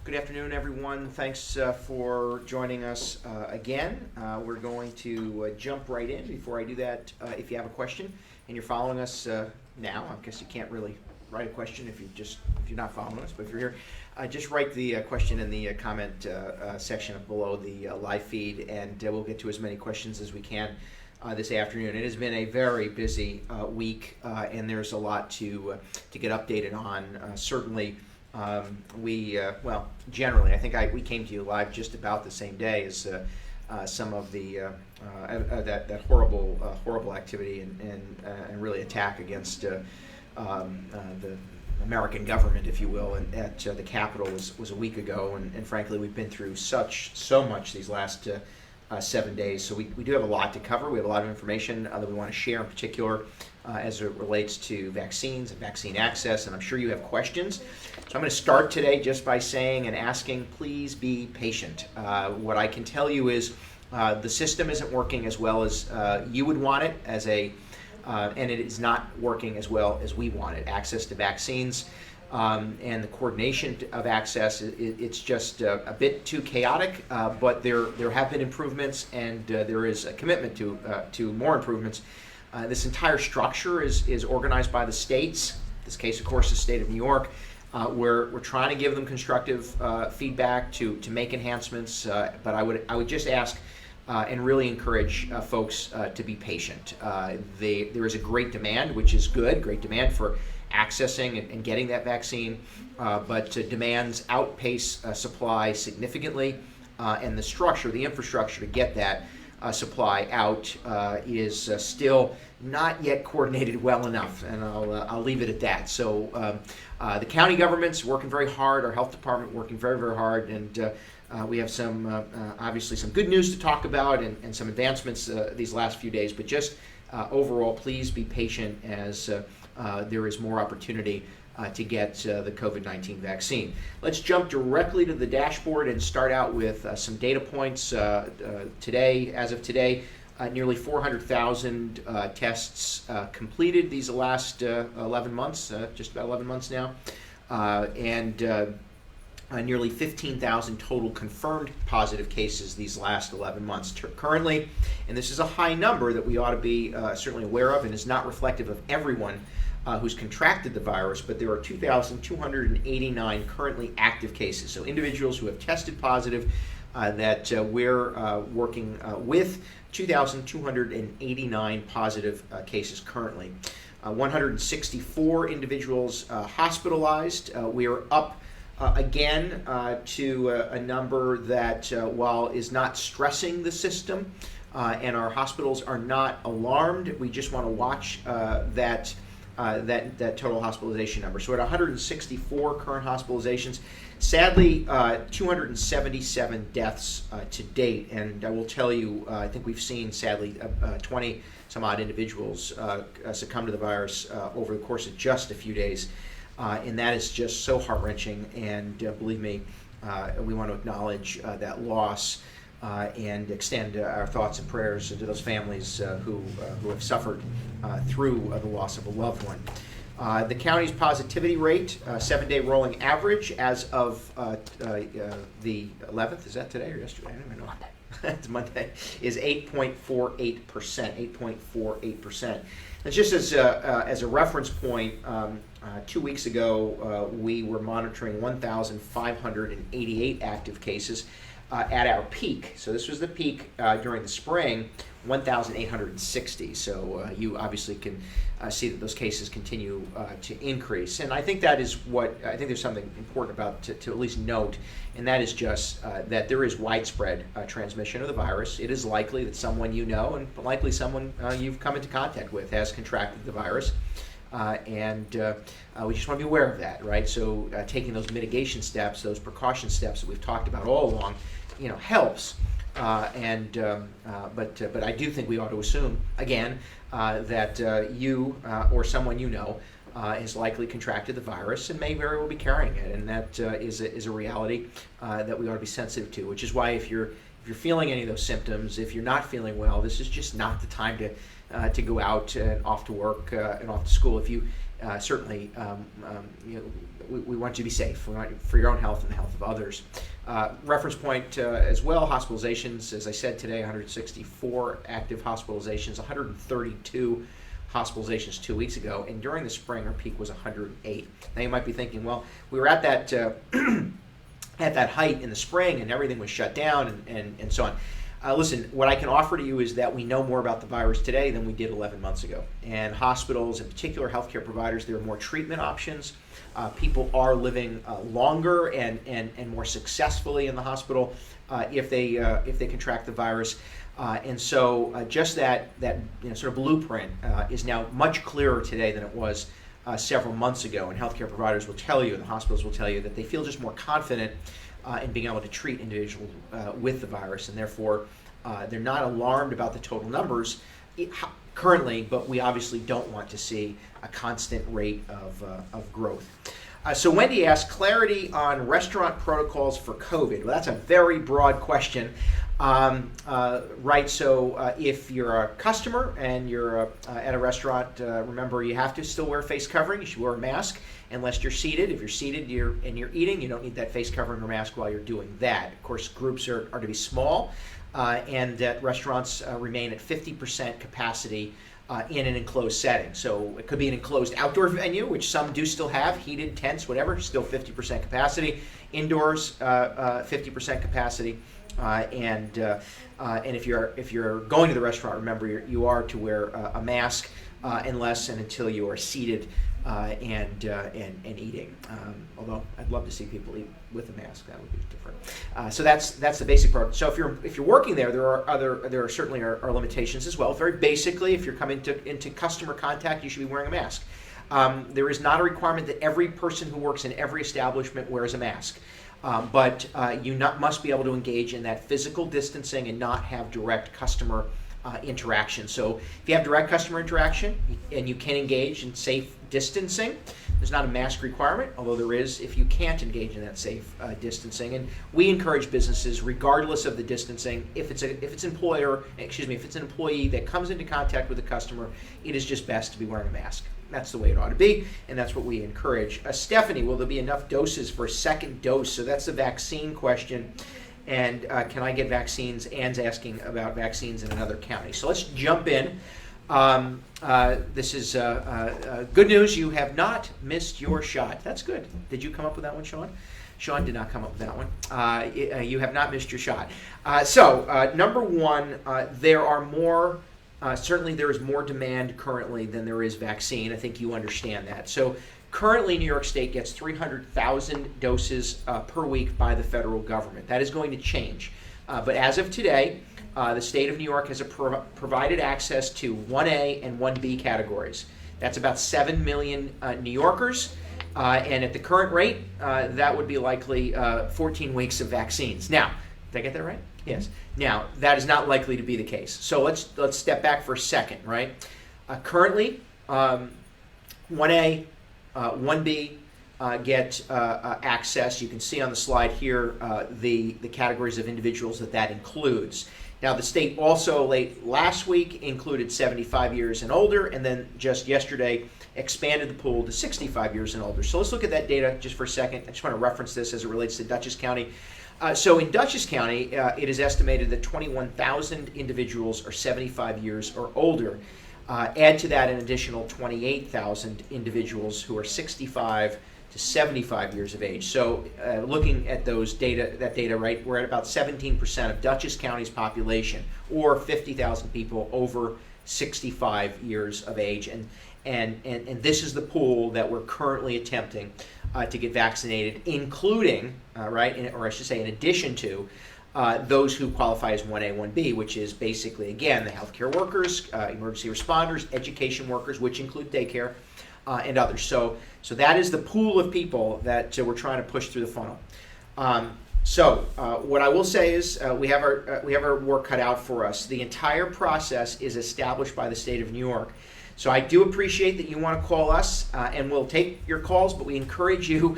Good afternoon, everyone. Thanks for joining us again. We're going to jump right in. Before I do that, if you have a question and you're following us now, I guess you can't really write a question if you're not following us, but if you're here, just write the question in the comment section below the live feed, and we'll get to as many questions as we can this afternoon. It has been a very busy week, and there's a lot to get updated on. Certainly. Generally, I think we came to you live just about the same day as some of the that horrible activity and really attack against the American government, if you will, and at the Capitol was a week ago, and frankly, we've been through so much these last 7 days. So we do have a lot to cover. We have a lot of information that we want to share, in particular as it relates to vaccines and vaccine access, and I'm sure you have questions. So I'm going to start today just by saying and asking, please be patient. What I can tell you is the system isn't working as well as you would want it, and it is not working as well as we want it. Access to vaccines and the coordination of access, it's just a bit too chaotic, but there have been improvements, and there is a commitment to more improvements. This entire structure is organized by the states. In this case, of course, the state of New York. We're trying to give them constructive feedback to make enhancements, but I would just ask and really encourage folks to be patient. There is a great demand, which is good, great demand for accessing and getting that vaccine, but demands outpace supply significantly, and the infrastructure to get that supply out is still not yet coordinated well enough, and I'll leave it at that. So the county government's working very hard, our health department working very, very hard, and we have obviously some good news to talk about and some advancements these last few days, but just overall, please be patient as there is more opportunity to get the COVID-19 vaccine. Let's jump directly to the dashboard and start out with some data points. Today, as of today, nearly 400,000 tests completed these last 11 months, just about 11 months now, and nearly 15,000 total confirmed positive cases these last 11 months. Currently, and this is a high number that we ought to be certainly aware of and is not reflective of everyone who's contracted the virus, but there are 2,289 currently active cases. So individuals who have tested positive that we're working with, 2,289 positive cases currently. 164 individuals hospitalized. We are up again to a number that, while is not stressing the system, and our hospitals are not alarmed, we just want to watch that total hospitalization number. So at 164 current hospitalizations, sadly, 277 deaths to date. And I will tell you, I think we've seen, sadly, 20 some odd individuals succumb to the virus over the course of just a few days. And that is just so heart-wrenching. And believe me, we want to acknowledge that loss and extend our thoughts and prayers to those families who have suffered through the loss of a loved one. The county's positivity rate, 7-day rolling average as of the 11th, is that today or yesterday? I don't even know. Monday. It's Monday, is 8.48%, 8.48%. And just as a reference point, 2 weeks ago, we were monitoring 1,588 active cases at our peak. So this was the peak during the spring, 1,860. So you obviously can see that those cases continue to increase. And I think that is I think there's something important about to at least note, and that is just that there is widespread transmission of the virus. It is likely that someone you know, and likely someone you've come into contact with, has contracted the virus. And we just want to be aware of that, right? So taking those mitigation steps, those precaution steps that we've talked about all along, helps. But I do think we ought to assume, again, that you or someone you know has likely contracted the virus and may very well be carrying it, and that is a reality that we ought to be sensitive to. Which is why if you're feeling any of those symptoms, if you're not feeling well, this is just not the time to go out and off to work and off to school. If certainly, we want you to be safe. We want you, for your own health and the health of others. Reference point as well, hospitalizations, as I said today, 164 active hospitalizations, 132 hospitalizations 2 weeks ago, and during the spring our peak was 108. Now you might be thinking, well, we were at that at that height in the spring and everything was shut down and so on. Listen, what I can offer to you is that we know more about the virus today than we did 11 months ago. And hospitals, in particular healthcare providers, there are more treatment options. People are living longer and more successfully in the hospital if they contract the virus. And so just that sort of blueprint is now much clearer today than it was several months ago. And healthcare providers will tell you, and the hospitals will tell you, that they feel just more confident in being able to treat individuals with the virus, and therefore they're not alarmed about the total numbers currently, but we obviously don't want to see a constant rate of growth. So Wendy asked, clarity on restaurant protocols for COVID. Well, that's a very broad question. Right, so if you're a customer and you're at a restaurant, remember you have to still wear a face covering. You should wear a mask unless you're seated. If you're seated and you're eating, you don't need that face covering or mask while you're doing that. Of course, groups are to be small, and that restaurants remain at 50% capacity in an enclosed setting. So it could be an enclosed outdoor venue, which some do still have, heated, tents, whatever, still 50% capacity. Indoors, 50% capacity. And if you're going to the restaurant, remember you are to wear a mask unless and until you are seated and eating. Although I'd love to see people eat with a mask, that would be different. So that's the basic part. So if you're working there, there are certainly are limitations as well. Very basically, if you're coming into customer contact, you should be wearing a mask. There is not a requirement that every person who works in every establishment wears a mask. But you must be able to engage in that physical distancing and not have direct customer interaction. So if you have direct customer interaction and you can engage in safe distancing, there's not a mask requirement, although there is if you can't engage in that safe distancing. And we encourage businesses, regardless of the distancing, if it's an employee that comes into contact with a customer, it is just best to be wearing a mask. That's the way it ought to be, and that's what we encourage. Stephanie, will there be enough doses for a second dose? So that's the vaccine question. And can I get vaccines? Ann's asking about vaccines in another county. So let's jump in. This is good news. You have not missed your shot. That's good. Did you come up with that one, Sean? Sean did not come up with that one. You have not missed your shot. So number one, there are more. Certainly there is more demand currently than there is vaccine. I think you understand that. So currently New York State gets 300,000 doses per week by the federal government. That is going to change. But as of today, the state of New York has provided access to 1A and 1B categories. That's about 7 million New Yorkers. And at the current rate, that would be likely 14 weeks of vaccines. Now, did I get that right? Yes. Now, that is not likely to be the case. So let's step back for a second, right? Currently, 1A, 1B get access. You can see on the slide here the categories of individuals that includes. Now, the state also late last week included 75 years and older, and then just yesterday expanded the pool to 65 years and older. So let's look at that data just for a second. I just want to reference this as it relates to Dutchess County. So in Dutchess County, it is estimated that 21,000 individuals are 75 years or older. Add to that an additional 28,000 individuals who are 65 to 75 years of age. So looking at that data, right, we're at about 17% of Dutchess County's population, or 50,000 people over 65 years of age. And this is the pool that we're currently attempting to get vaccinated, including, or I should say in addition to, those who qualify as 1A, 1B, which is basically, again, the healthcare workers, emergency responders, education workers, which include daycare, and others. So that is the pool of people that we're trying to push through the funnel. What I will say is we have our work cut out for us. The entire process is established by the state of New York. So I do appreciate that you want to call us, and we'll take your calls, but we encourage you,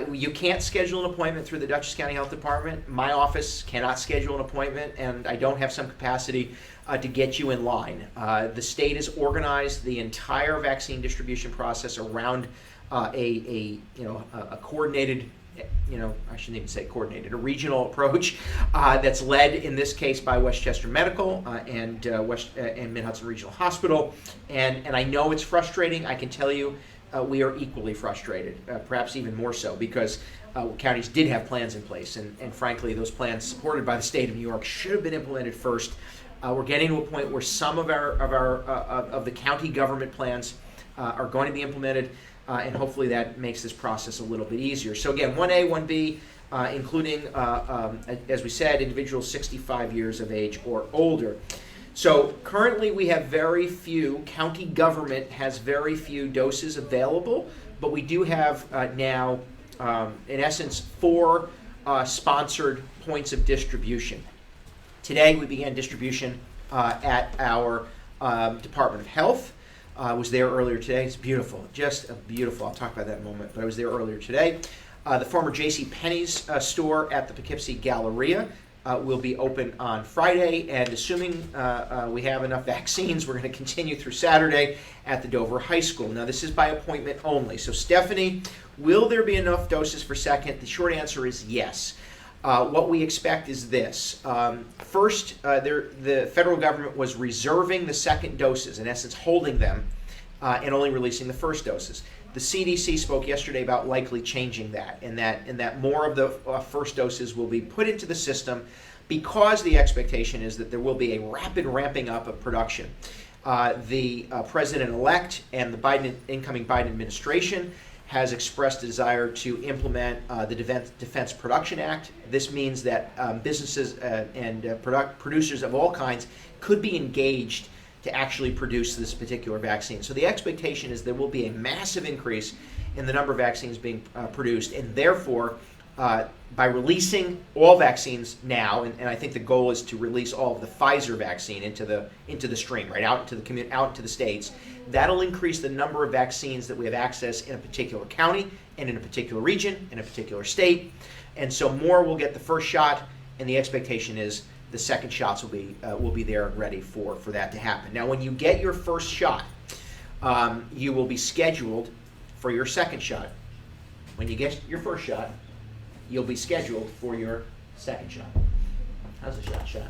you can't schedule an appointment through the Dutchess County Health Department. My office cannot schedule an appointment, and I don't have some capacity to get you in line. The state has organized the entire vaccine distribution process around a coordinated, I shouldn't even say coordinated, a regional approach that's led in this case by Westchester Medical and Mid-Hudson Regional Hospital. And I know it's frustrating. I can tell you we are equally frustrated, perhaps even more so, because counties did have plans in place. And frankly, those plans supported by the state of New York should have been implemented first. We're getting to a point where some of the county government plans are going to be implemented. And hopefully that makes this process a little bit easier. So again, 1A, 1B, including, as we said, individuals 65 years of age or older. So currently we have very few, county government has very few doses available, but we do have now, in essence, 4 sponsored points of distribution. Today we began distribution at our Department of Health. I was there earlier today. It's beautiful, just beautiful. I'll talk about that in a moment, but I was there earlier today. The former J.C. Penney's store at the Poughkeepsie Galleria will be open on Friday, and assuming we have enough vaccines, we're going to continue through Saturday at the Dover High School. Now, this is by appointment only. So, Stephanie, will there be enough doses for second? The short answer is yes. What we expect is this. First, the federal government was reserving the second doses, in essence holding them, and only releasing the first doses. The CDC spoke yesterday about likely changing that, and that more of the first doses will be put into the system, because the expectation is that there will be a rapid ramping up of production. The president-elect and the incoming Biden administration has expressed a desire to implement the Defense Production Act. This means that businesses and producers of all kinds could be engaged to actually produce this particular vaccine. So the expectation is there will be a massive increase in the number of vaccines being produced, and therefore, by releasing all vaccines now, and I think the goal is to release all of the Pfizer vaccine into the stream, right, out into the states, that'll increase the number of vaccines that we have access in a particular county and in a particular region, in a particular state, and so more will get the first shot, and the expectation is the second shots will be there and ready for that to happen. Now, when you get your first shot, you will be scheduled for your second shot. When you get your first shot, you'll be scheduled for your second shot. How's the shot?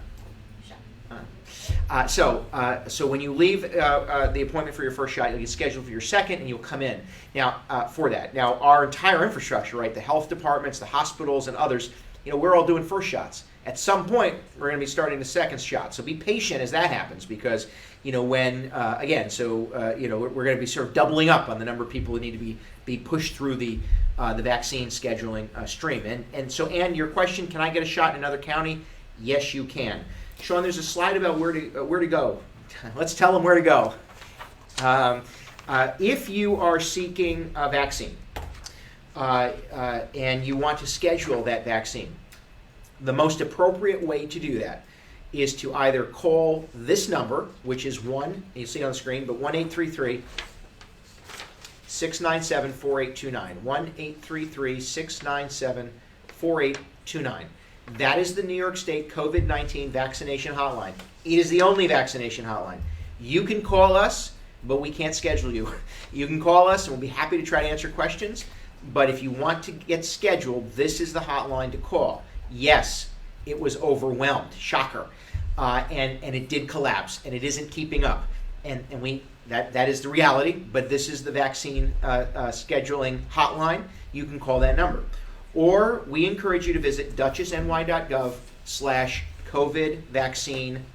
So when you leave the appointment for your first shot, you'll get scheduled for your second, and you'll come in. Now, for that. Now, our entire infrastructure, right, the health departments, the hospitals, and others, we're all doing first shots. At some point, we're going to be starting the second shot. So be patient as that happens, because, when, again, we're going to be sort of doubling up on the number of people who need to be pushed through the vaccine scheduling stream. And so, Ann, your question, can I get a shot in another county? Yes, you can. Sean, there's a slide about where to go. Let's tell them where to go. If you are seeking a vaccine and you want to schedule that vaccine, the most appropriate way to do that is to either call this number, which is you see on the screen, but 1-833 697-4829. 1-833 697-4829. That is the New York State COVID-19 vaccination hotline. It is the only vaccination hotline. You can call us, but we can't schedule you. You can call us, and we'll be happy to try to answer questions. But if you want to get scheduled, this is the hotline to call. Yes, it was overwhelmed. Shocker. And it did collapse, and it isn't keeping up. And that is the reality, but this is the vaccine scheduling hotline. You can call that number. Or we encourage you to visit dutchessny.gov/COVID vaccine,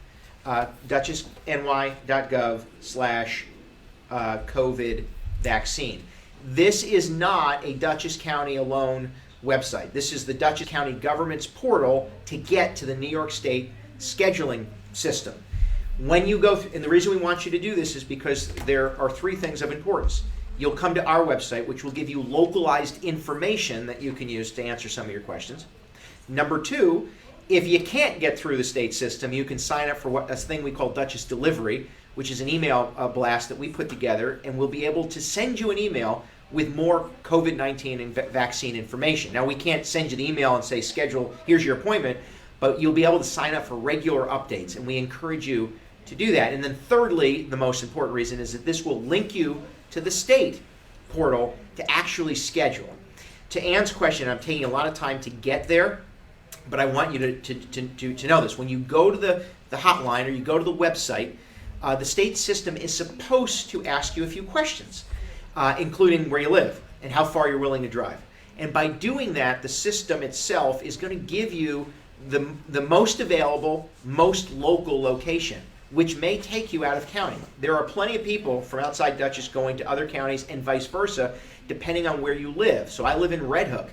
dutchessny.gov/COVID vaccine. This is not a Dutchess County alone website. This is the Dutchess County government's portal to get to the New York State scheduling system. When you go and the reason we want you to do this is because there are 3 things of importance. You'll come to our website, which will give you localized information that you can use to answer some of your questions. Number 2, if you can't get through the state system, you can sign up for a thing we call Dutchess Delivery, which is an email blast that we put together, and we'll be able to send you an email with more COVID-19 and vaccine information. Now, we can't send you the email and say, schedule, here's your appointment, but you'll be able to sign up for regular updates, and we encourage you to do that. And then thirdly, the most important reason is that this will link you to the state portal to actually schedule. To Ann's question, I'm taking a lot of time to get there, but I want you to know this. When you go to the hotline or you go to the website, the state system is supposed to ask you a few questions, including where you live and how far you're willing to drive. And by doing that, the system itself is going to give you the most available, most local location, which may take you out of county. There are plenty of people from outside Dutchess going to other counties and vice versa, depending on where you live. So I live in Red Hook.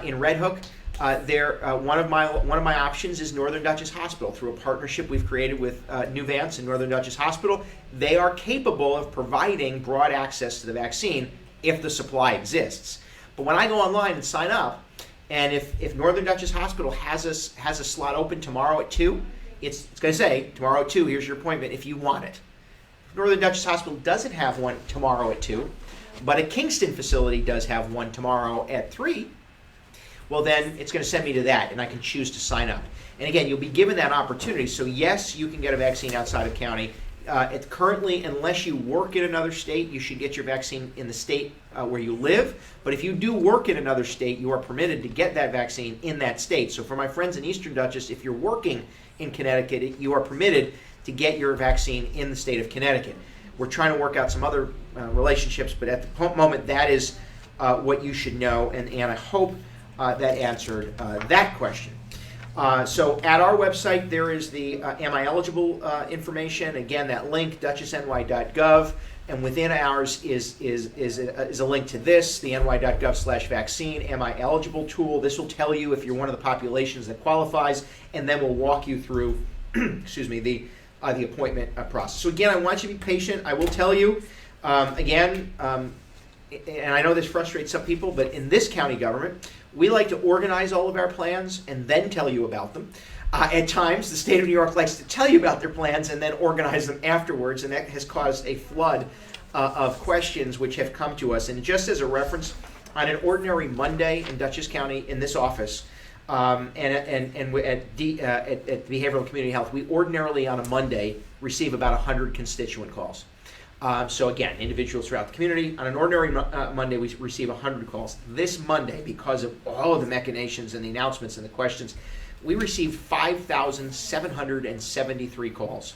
In Red Hook, one of my options is Northern Dutchess Hospital. Through a partnership we've created with New Vance and Northern Dutchess Hospital, they are capable of providing broad access to the vaccine if the supply exists. But when I go online and sign up, and if Northern Dutchess Hospital has a slot open tomorrow at 2, it's going to say, tomorrow at 2, here's your appointment if you want it. If Northern Dutchess Hospital doesn't have one tomorrow at 2, but a Kingston facility does have one tomorrow at 3, well then it's going to send me to that, and I can choose to sign up. And again, you'll be given that opportunity. So yes, you can get a vaccine outside of county. Currently, unless you work in another state, you should get your vaccine in the state where you live. But if you do work in another state, you are permitted to get that vaccine in that state. So for my friends in Eastern Dutchess, if you're working in Connecticut, you are permitted to get your vaccine in the state of Connecticut. We're trying to work out some other relationships, but at the moment, that is what you should know. And I hope that answered that question. So at our website, there is the Am I Eligible information. Again, that link, duchessny.gov. And within ours is a link to this, the ny.gov/vaccine, Am I Eligible tool. This will tell you if you're one of the populations that qualifies, and then we'll walk you through excuse me, the appointment process. So again, I want you to be patient. I will tell you, and I know this frustrates some people, but in this county government, we like to organize all of our plans and then tell you about them. At times, the state of New York likes to tell you about their plans and then organize them afterwards, and that has caused a flood of questions which have come to us. And just as a reference, on an ordinary Monday in Dutchess County in this office, and at Behavioral Community Health, we ordinarily on a Monday receive about 100 constituent calls. So again, individuals throughout the community. On an ordinary Monday, we receive 100 calls. This Monday, because of all of the machinations and the announcements and the questions, we received 5,773 calls.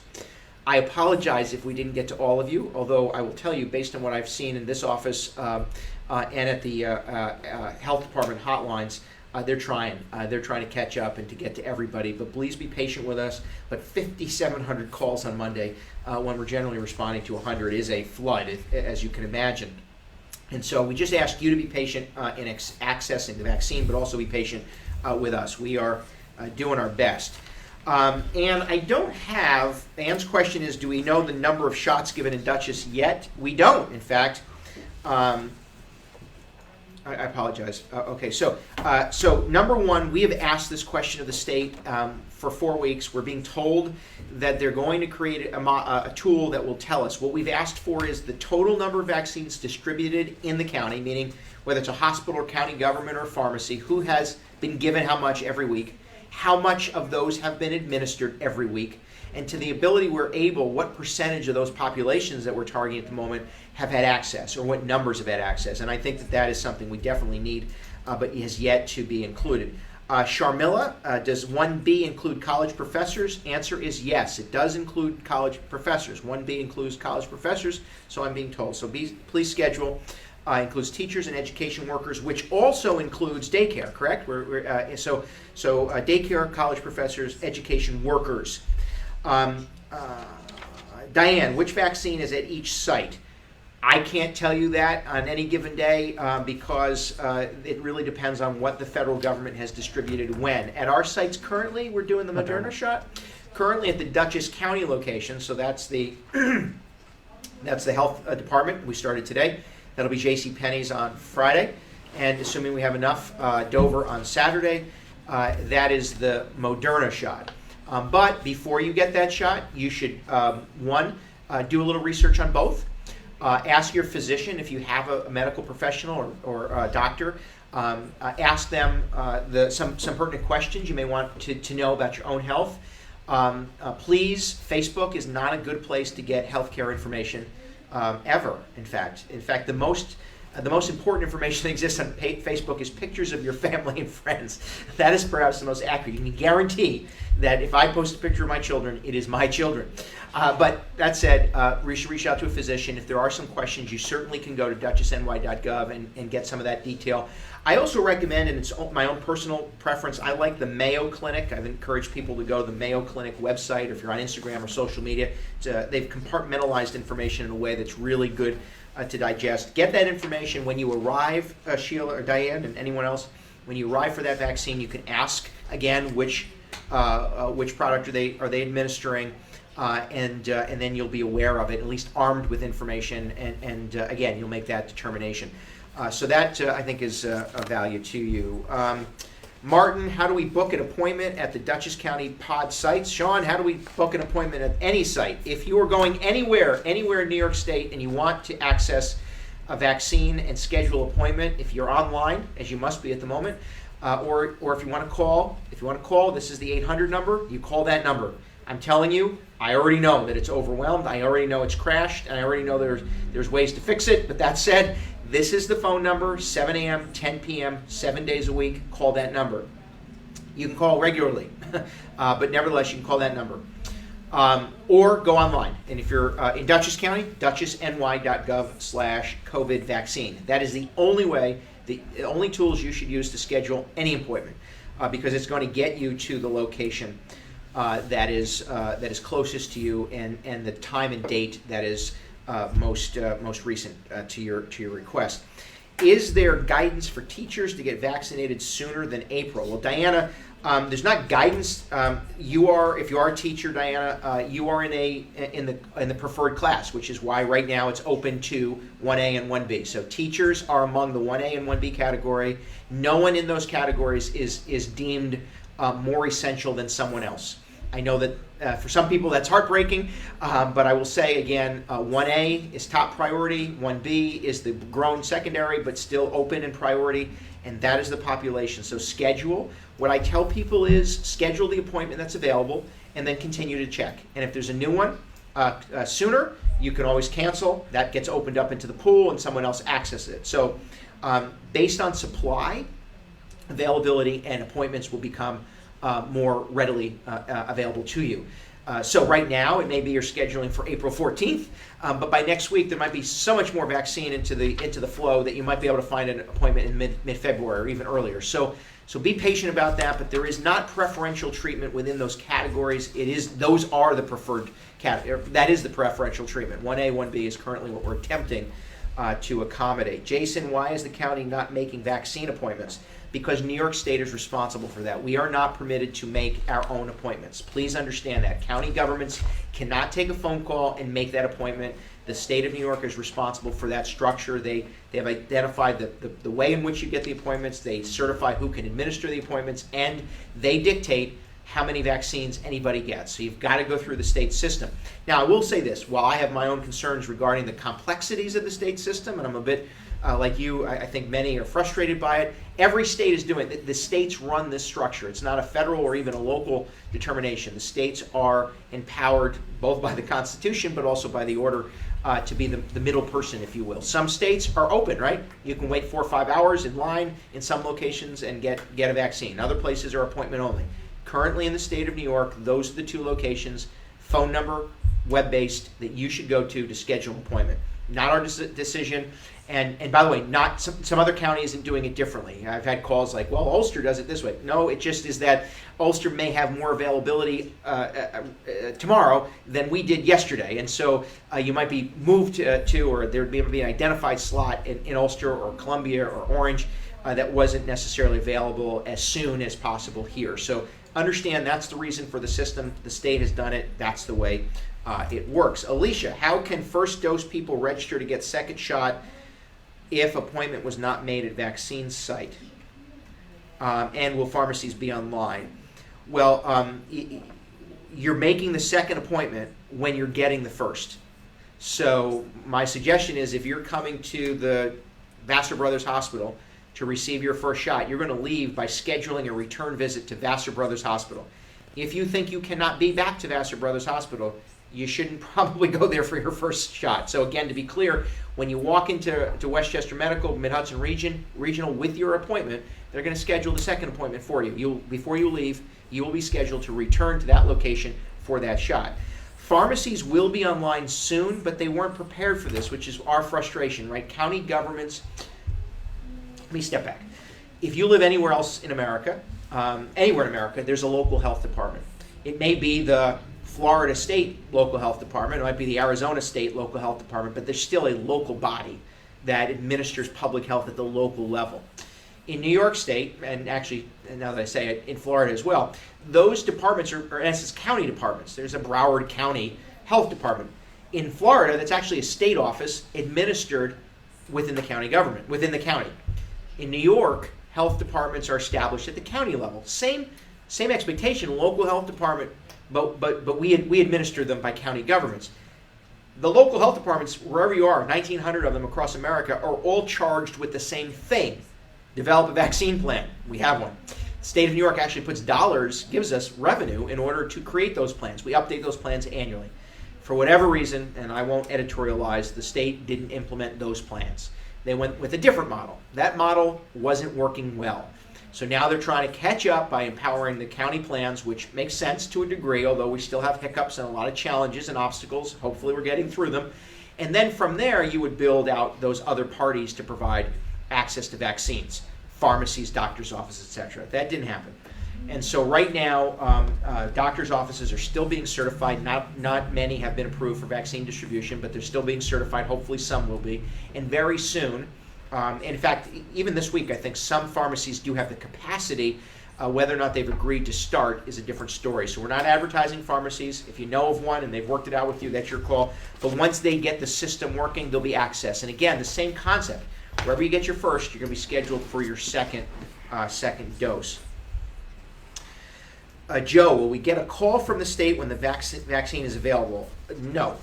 I apologize if we didn't get to all of you, although I will tell you, based on what I've seen in this office and at the health department hotlines, they're trying to catch up and to get to everybody, but please be patient with us. But 5,700 calls on Monday, when we're generally responding to 100, is a flood, as you can imagine. And so we just ask you to be patient in accessing the vaccine, but also be patient with us. We are doing our best. And I don't have, Ann's question is, do we know the number of shots given in Dutchess yet? We don't, in fact. I apologize. Okay, so number one, we have asked this question of the state for 4 weeks. We're being told that they're going to create a tool that will tell us. What we've asked for is the total number of vaccines distributed in the county, meaning whether it's a hospital or county government or pharmacy, who has been given how much every week, how much of those have been administered every week, and to the ability we're able, what percentage of those populations that we're targeting at the moment have had access, or what numbers have had access. And I think that is something we definitely need, but has yet to be included. Sharmila, does 1B include college professors? Answer is yes, it does include college professors. 1B includes college professors, so I'm being told. So please schedule. Includes teachers and education workers, which also includes daycare, correct? So daycare, college professors, education workers. Diane, which vaccine is at each site? I can't tell you that on any given day because it really depends on what the federal government has distributed when. At our sites currently, we're doing the Moderna shot. Currently at the Dutchess County location, so that's the health department. We started today. That'll be JCPenney's on Friday, and assuming we have enough, Dover on Saturday. That is the Moderna shot. But before you get that shot, you should, do a little research on both. Ask your physician if you have a medical professional or a doctor. Ask them some pertinent questions you may want to know about your own health. Please, Facebook is not a good place to get healthcare information ever. In fact, the most important information that exists on Facebook is pictures of your family and friends. That is perhaps the most accurate. You can guarantee that if I post a picture of my children, it is my children. But that said, we should reach out to a physician. If there are some questions, you certainly can go to duchessny.gov and get some of that detail. I also recommend, and it's my own personal preference, I like the Mayo Clinic. I've encouraged people to go to the Mayo Clinic website, or if you're on Instagram or social media. They've compartmentalized information in a way that's really good to digest. Get that information when you arrive, Sheila or Diane and anyone else. When you arrive for that vaccine, you can ask again which product are they administering, and then you'll be aware of it, at least armed with information, and again you'll make that determination. So that I think is of value to you. Martin, how do we book an appointment at the Dutchess County pod sites? Sean, how do we book an appointment at any site? If you are going anywhere in New York State and you want to access a vaccine and schedule an appointment, if you're online, as you must be at the moment, or if you want to call, this is the 800 number, you call that number. I'm telling you, I already know that it's overwhelmed, I already know it's crashed, and I already know there's ways to fix it, but that said, this is the phone number, 7 a.m., 10 p.m., 7 days a week. Call that number. You can call regularly, but nevertheless, you can call that number. Or go online. And if you're in Dutchess County, duchessny.gov/COVID vaccine. That is the only way, the only tools you should use to schedule any appointment, because it's going to get you to the location that is closest to you and the time and date that is most recent to your request. Is there guidance for teachers to get vaccinated sooner than April? Well, Diana, there's not guidance. If you are a teacher, Diana, you are in the preferred class, which is why right now it's open to 1A and 1B. So teachers are among the 1A and 1B category. No one in those categories is deemed more essential than someone else. I know that for some people that's heartbreaking, but I will say again, 1A is top priority, 1B is the grown secondary, but still open and priority, and that is the population. So schedule. What I tell people is schedule the appointment that's available, and then continue to check. And if there's a new one sooner, you can always cancel. That gets opened up into the pool, and someone else accesses it. So based on supply, availability, and appointments will become more readily available to you. So right now, it may be you're scheduling for April 14th, but by next week, there might be so much more vaccine into the flow that you might be able to find an appointment in mid-February or even earlier. So be patient about that, but there is not preferential treatment within those categories. Those are the preferred category. That is the preferential treatment. 1A, 1B is currently what we're attempting to accommodate. Jason, why is the county not making vaccine appointments? Because New York State is responsible for that. We are not permitted to make our own appointments. Please understand that. County governments cannot take a phone call and make that appointment. The state of New York is responsible for that structure. They have identified the way in which you get the appointments. They certify who can administer the appointments, and they dictate how many vaccines anybody gets. So you've got to go through the state system. Now, I will say this. While I have my own concerns regarding the complexities of the state system, and I'm a bit like you, I think many are frustrated by it. Every state is doing it. The states run this structure. It's not a federal or even a local determination. The states are empowered both by the Constitution but also by the order to be the middle person, if you will. Some states are open, right? You can wait 4 or 5 hours in line in some locations and get a vaccine. Other places are appointment only. Currently in the state of New York, those are the two locations, phone number, web-based, that you should go to schedule an appointment. Not our decision. And by the way, not some other county isn't doing it differently. I've had calls like, well, Ulster does it this way. No, it just is that Ulster may have more availability tomorrow than we did yesterday. And so you might be moved to, or there would be an identified slot in Ulster or Columbia or Orange that wasn't necessarily available as soon as possible here. So understand that's the reason for the system. The state has done it. That's the way it works. Alicia, how can first dose people register to get second shot if appointment was not made at vaccine site? And will pharmacies be online? Well, you're making the second appointment when you're getting the first. So my suggestion is if you're coming to the Vassar Brothers Hospital to receive your first shot, you're going to leave by scheduling a return visit to Vassar Brothers Hospital. If you think you cannot be back to Vassar Brothers Hospital, you shouldn't probably go there for your first shot. So again, to be clear, when you walk into Westchester Medical, Mid-Hudson Regional with your appointment, they're going to schedule the second appointment for you. Before you leave, you will be scheduled to return to that location for that shot. Pharmacies will be online soon, but they weren't prepared for this, which is our frustration, right? County governments, let me step back. If you live anywhere else in America, anywhere in America, there's a local health department. It may be the Florida State Local Health Department, it might be the Arizona State Local Health Department, but there's still a local body that administers public health at the local level. In New York State, and actually, now that I say it, in Florida as well, those departments are in essence county departments. There's a Broward County Health Department. In Florida, that's actually a state office administered within the county government, within the county. In New York, health departments are established at the county level. Same expectation, local health department, but we administer them by county governments. The local health departments, wherever you are, 1,900 of them across America, are all charged with the same thing. Develop a vaccine plan. We have one. The state of New York actually puts dollars, gives us revenue in order to create those plans. We update those plans annually. For whatever reason, and I won't editorialize, the state didn't implement those plans. They went with a different model. That model wasn't working well. So now they're trying to catch up by empowering the county plans, which makes sense to a degree, although we still have hiccups and a lot of challenges and obstacles. Hopefully we're getting through them. And then from there, you would build out those other parties to provide access to vaccines, pharmacies, doctors' offices, etc. That didn't happen. And so right now, doctors' offices are still being certified. Not many have been approved for vaccine distribution, but they're still being certified. Hopefully some will be. And very soon, in fact, even this week, I think some pharmacies do have the capacity. Whether or not they've agreed to start is a different story. So we're not advertising pharmacies. If you know of one and they've worked it out with you, that's your call. But once they get the system working, there'll be access. And again, the same concept. Wherever you get your first, you're going to be scheduled for your second dose. Joe, will we get a call from the state when the vaccine is available? No.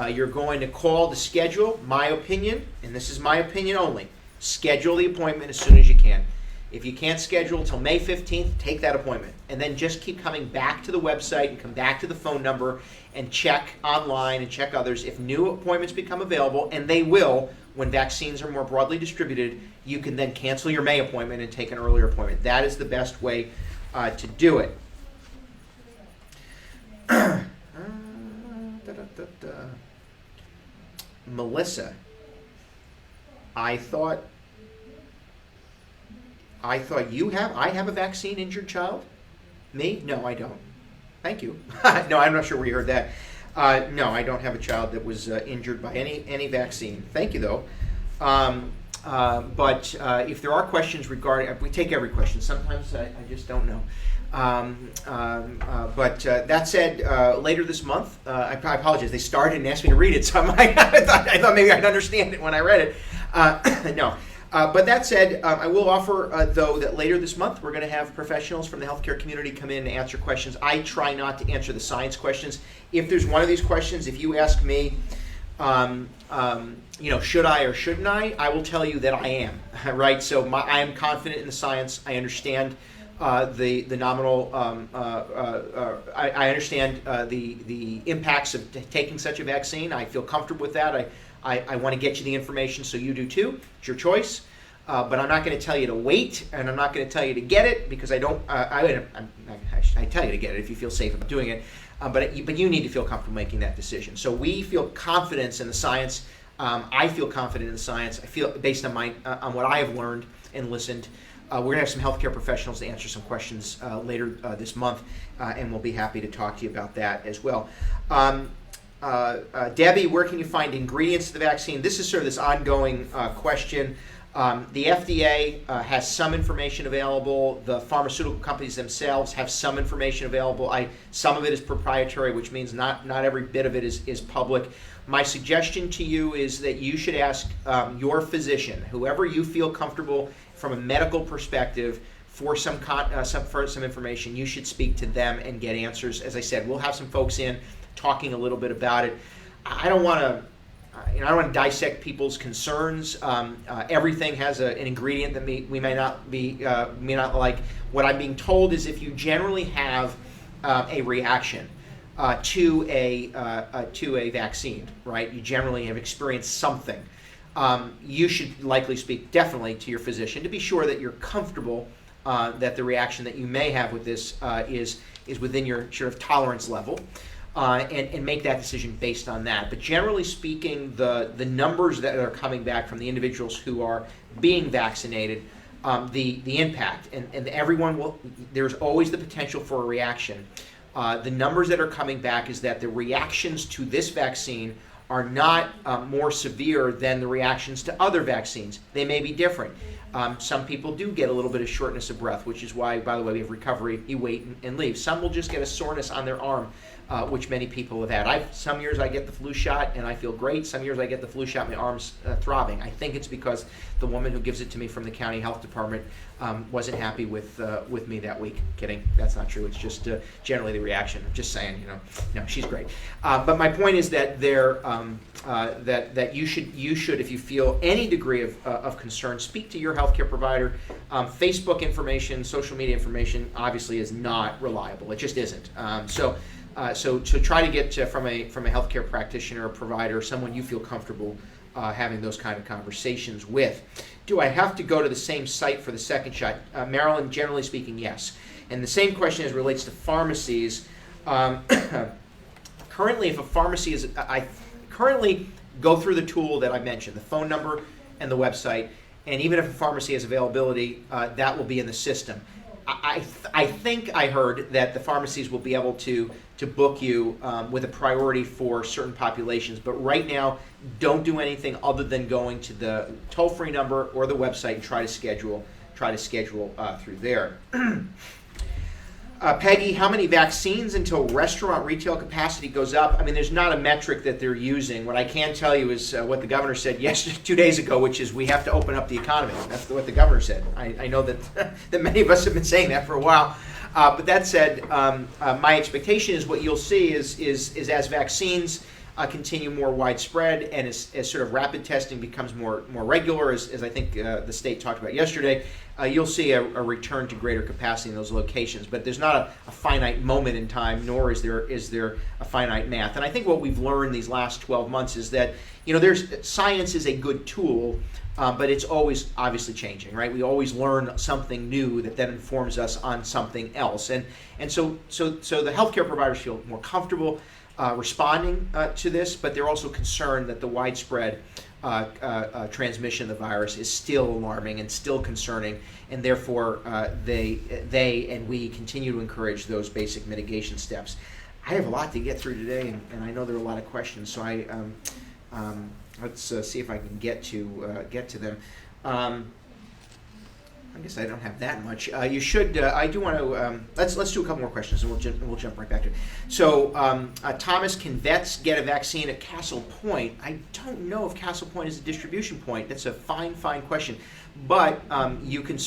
You're going to call to schedule. My opinion, and this is my opinion only, schedule the appointment as soon as you can. If you can't schedule until May 15th, take that appointment. And then just keep coming back to the website and come back to the phone number and check online and check others. If new appointments become available, and they will when vaccines are more broadly distributed, you can then cancel your May appointment and take an earlier appointment. That is the best way to do it. Melissa, I thought I have a vaccine injured child? Me? No, I don't. Thank you. No, I'm not sure where you heard that. No, I don't have a child that was injured by any vaccine. Thank you, though. But if there are questions regarding, we take every question. Sometimes I just don't know. But that said, later this month, I apologize. They started and asked me to read it, so I thought maybe I'd understand it when I read it. No. But that said, I will offer, though, that later this month we're going to have professionals from the healthcare community come in and answer questions. I try not to answer the science questions. If there's one of these questions, if you ask me, should I or shouldn't I will tell you that I am, right? So I am confident in the science. I understand the nominal, I understand the impacts of taking such a vaccine. I feel comfortable with that. I want to get you the information so you do too. It's your choice. But I'm not going to tell you to wait, and I'm not going to tell you to get it because I don't. I tell you to get it if you feel safe about doing it. But you need to feel comfortable making that decision. So we feel confidence in the science. I feel confident in the science. I feel based on on what I have learned and listened. We're going to have some healthcare professionals to answer some questions later this month, and we'll be happy to talk to you about that as well. Debbie, where can you find ingredients to the vaccine? This is sort of this ongoing question. The FDA has some information available. The pharmaceutical companies themselves have some information available. Some of it is proprietary, which means not every bit of it is public. My suggestion to you is that you should ask your physician, whoever you feel comfortable from a medical perspective, for some information. You should speak to them and get answers. As I said, we'll have some folks in talking a little bit about it. I don't want to. I don't want to dissect people's concerns. Everything has an ingredient that we may not like. What I'm being told is if you generally have a reaction to a vaccine, right? You generally have experienced something. You should likely speak definitely to your physician to be sure that you're comfortable that the reaction that you may have with this is within your sort of tolerance level. And make that decision based on that. But generally speaking, the numbers that are coming back from the individuals who are being vaccinated, the impact, and everyone will, there's always the potential for a reaction. The numbers that are coming back is that the reactions to this vaccine are not more severe than the reactions to other vaccines. They may be different. Some people do get a little bit of shortness of breath, which is why, by the way, we have recovery, you wait and leave. Some will just get a soreness on their arm, which many people have had. Some years I get the flu shot and I feel great. Some years I get the flu shot and my arm's throbbing. I think it's because the woman who gives it to me from the county health department wasn't happy with me that week. Kidding, that's not true. It's just generally the reaction. I'm just saying, no, she's great. But my point is that that you should, if you feel any degree of concern, speak to your healthcare provider. Facebook information, social media information, obviously is not reliable. It just isn't. So try to get from a healthcare practitioner or provider, someone you feel comfortable having those kind of conversations with. Do I have to go to the same site for the second shot? Maryland, generally speaking, yes. And the same question as relates to pharmacies. Currently, if a pharmacy is, I currently go through the tool that I mentioned, the phone number and the website, and even if a pharmacy has availability, that will be in the system. I think I heard that the pharmacies will be able to book you with a priority for certain populations, but right now, don't do anything other than going to the toll-free number or the website and try to schedule through there. Peggy, how many vaccines until restaurant retail capacity goes up? I mean, there's not a metric that they're using. What I can tell you is what the governor said 2 days ago, which is we have to open up the economy. That's what the governor said. I know that that many of us have been saying that for a while. But that said, my expectation is what you'll see is as vaccines continue more widespread and as sort of rapid testing becomes more regular, as I think the state talked about yesterday, you'll see a return to greater capacity in those locations. But there's not a finite moment in time, nor is there a finite math. And I think what we've learned these last 12 months is that science is a good tool, but it's always obviously changing, right? We always learn something new that then informs us on something else. And so the healthcare providers feel more comfortable responding to this, but they're also concerned that the widespread transmission of the virus is still alarming and still concerning, and therefore they and we continue to encourage those basic mitigation steps. I have a lot to get through today, and I know there are a lot of questions, so let's see if I can get to them. I guess I don't have that much. You should. I do want to. Let's do a couple more questions, and we'll jump right back to it. So, Thomas, can vets get a vaccine at Castle Point? I don't know if Castle Point is a distribution point. That's a fine question. But you can.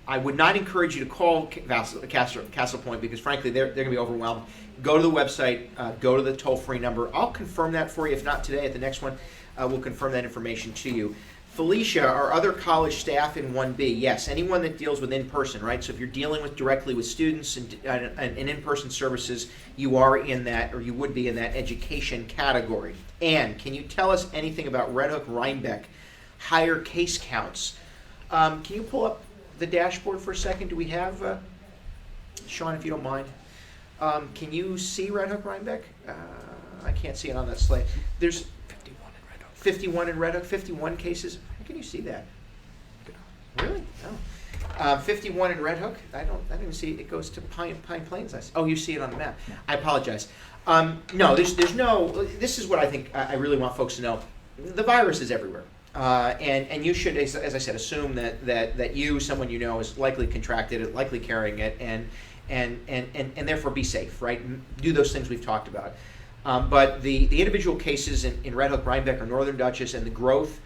I would not encourage you to call Castle Point because, frankly, they're going to be overwhelmed. Go to the website. Go to the toll-free number. I'll confirm that for you. If not today, at the next one, we'll confirm that information to you. Felicia, are other college staff in 1B? Yes, anyone that deals with in-person, right? So if you're dealing directly with students and in-person services, you are in that, or you would be in that education category. And can you tell us anything about Red Hook Rhinebeck higher case counts? Can you pull up the dashboard for a second? Do we have, Sean, if you don't mind, can you see Red Hook Rhinebeck? I can't see it on that slide. There's 51 in Red Hook, 51 cases. How can you see that? Really? Oh. 51 in Red Hook. I don't even see it. It goes to Pine Plains. Oh, you see it on the map. I apologize. No, there's no. This is what I think I really want folks to know. The virus is everywhere, and you should, as I said, assume that you, someone you know, is likely contracted it, likely carrying it, and therefore be safe. Right? Do those things we've talked about. But the individual cases in Red Hook, Rhinebeck, or Northern Dutchess, and the growth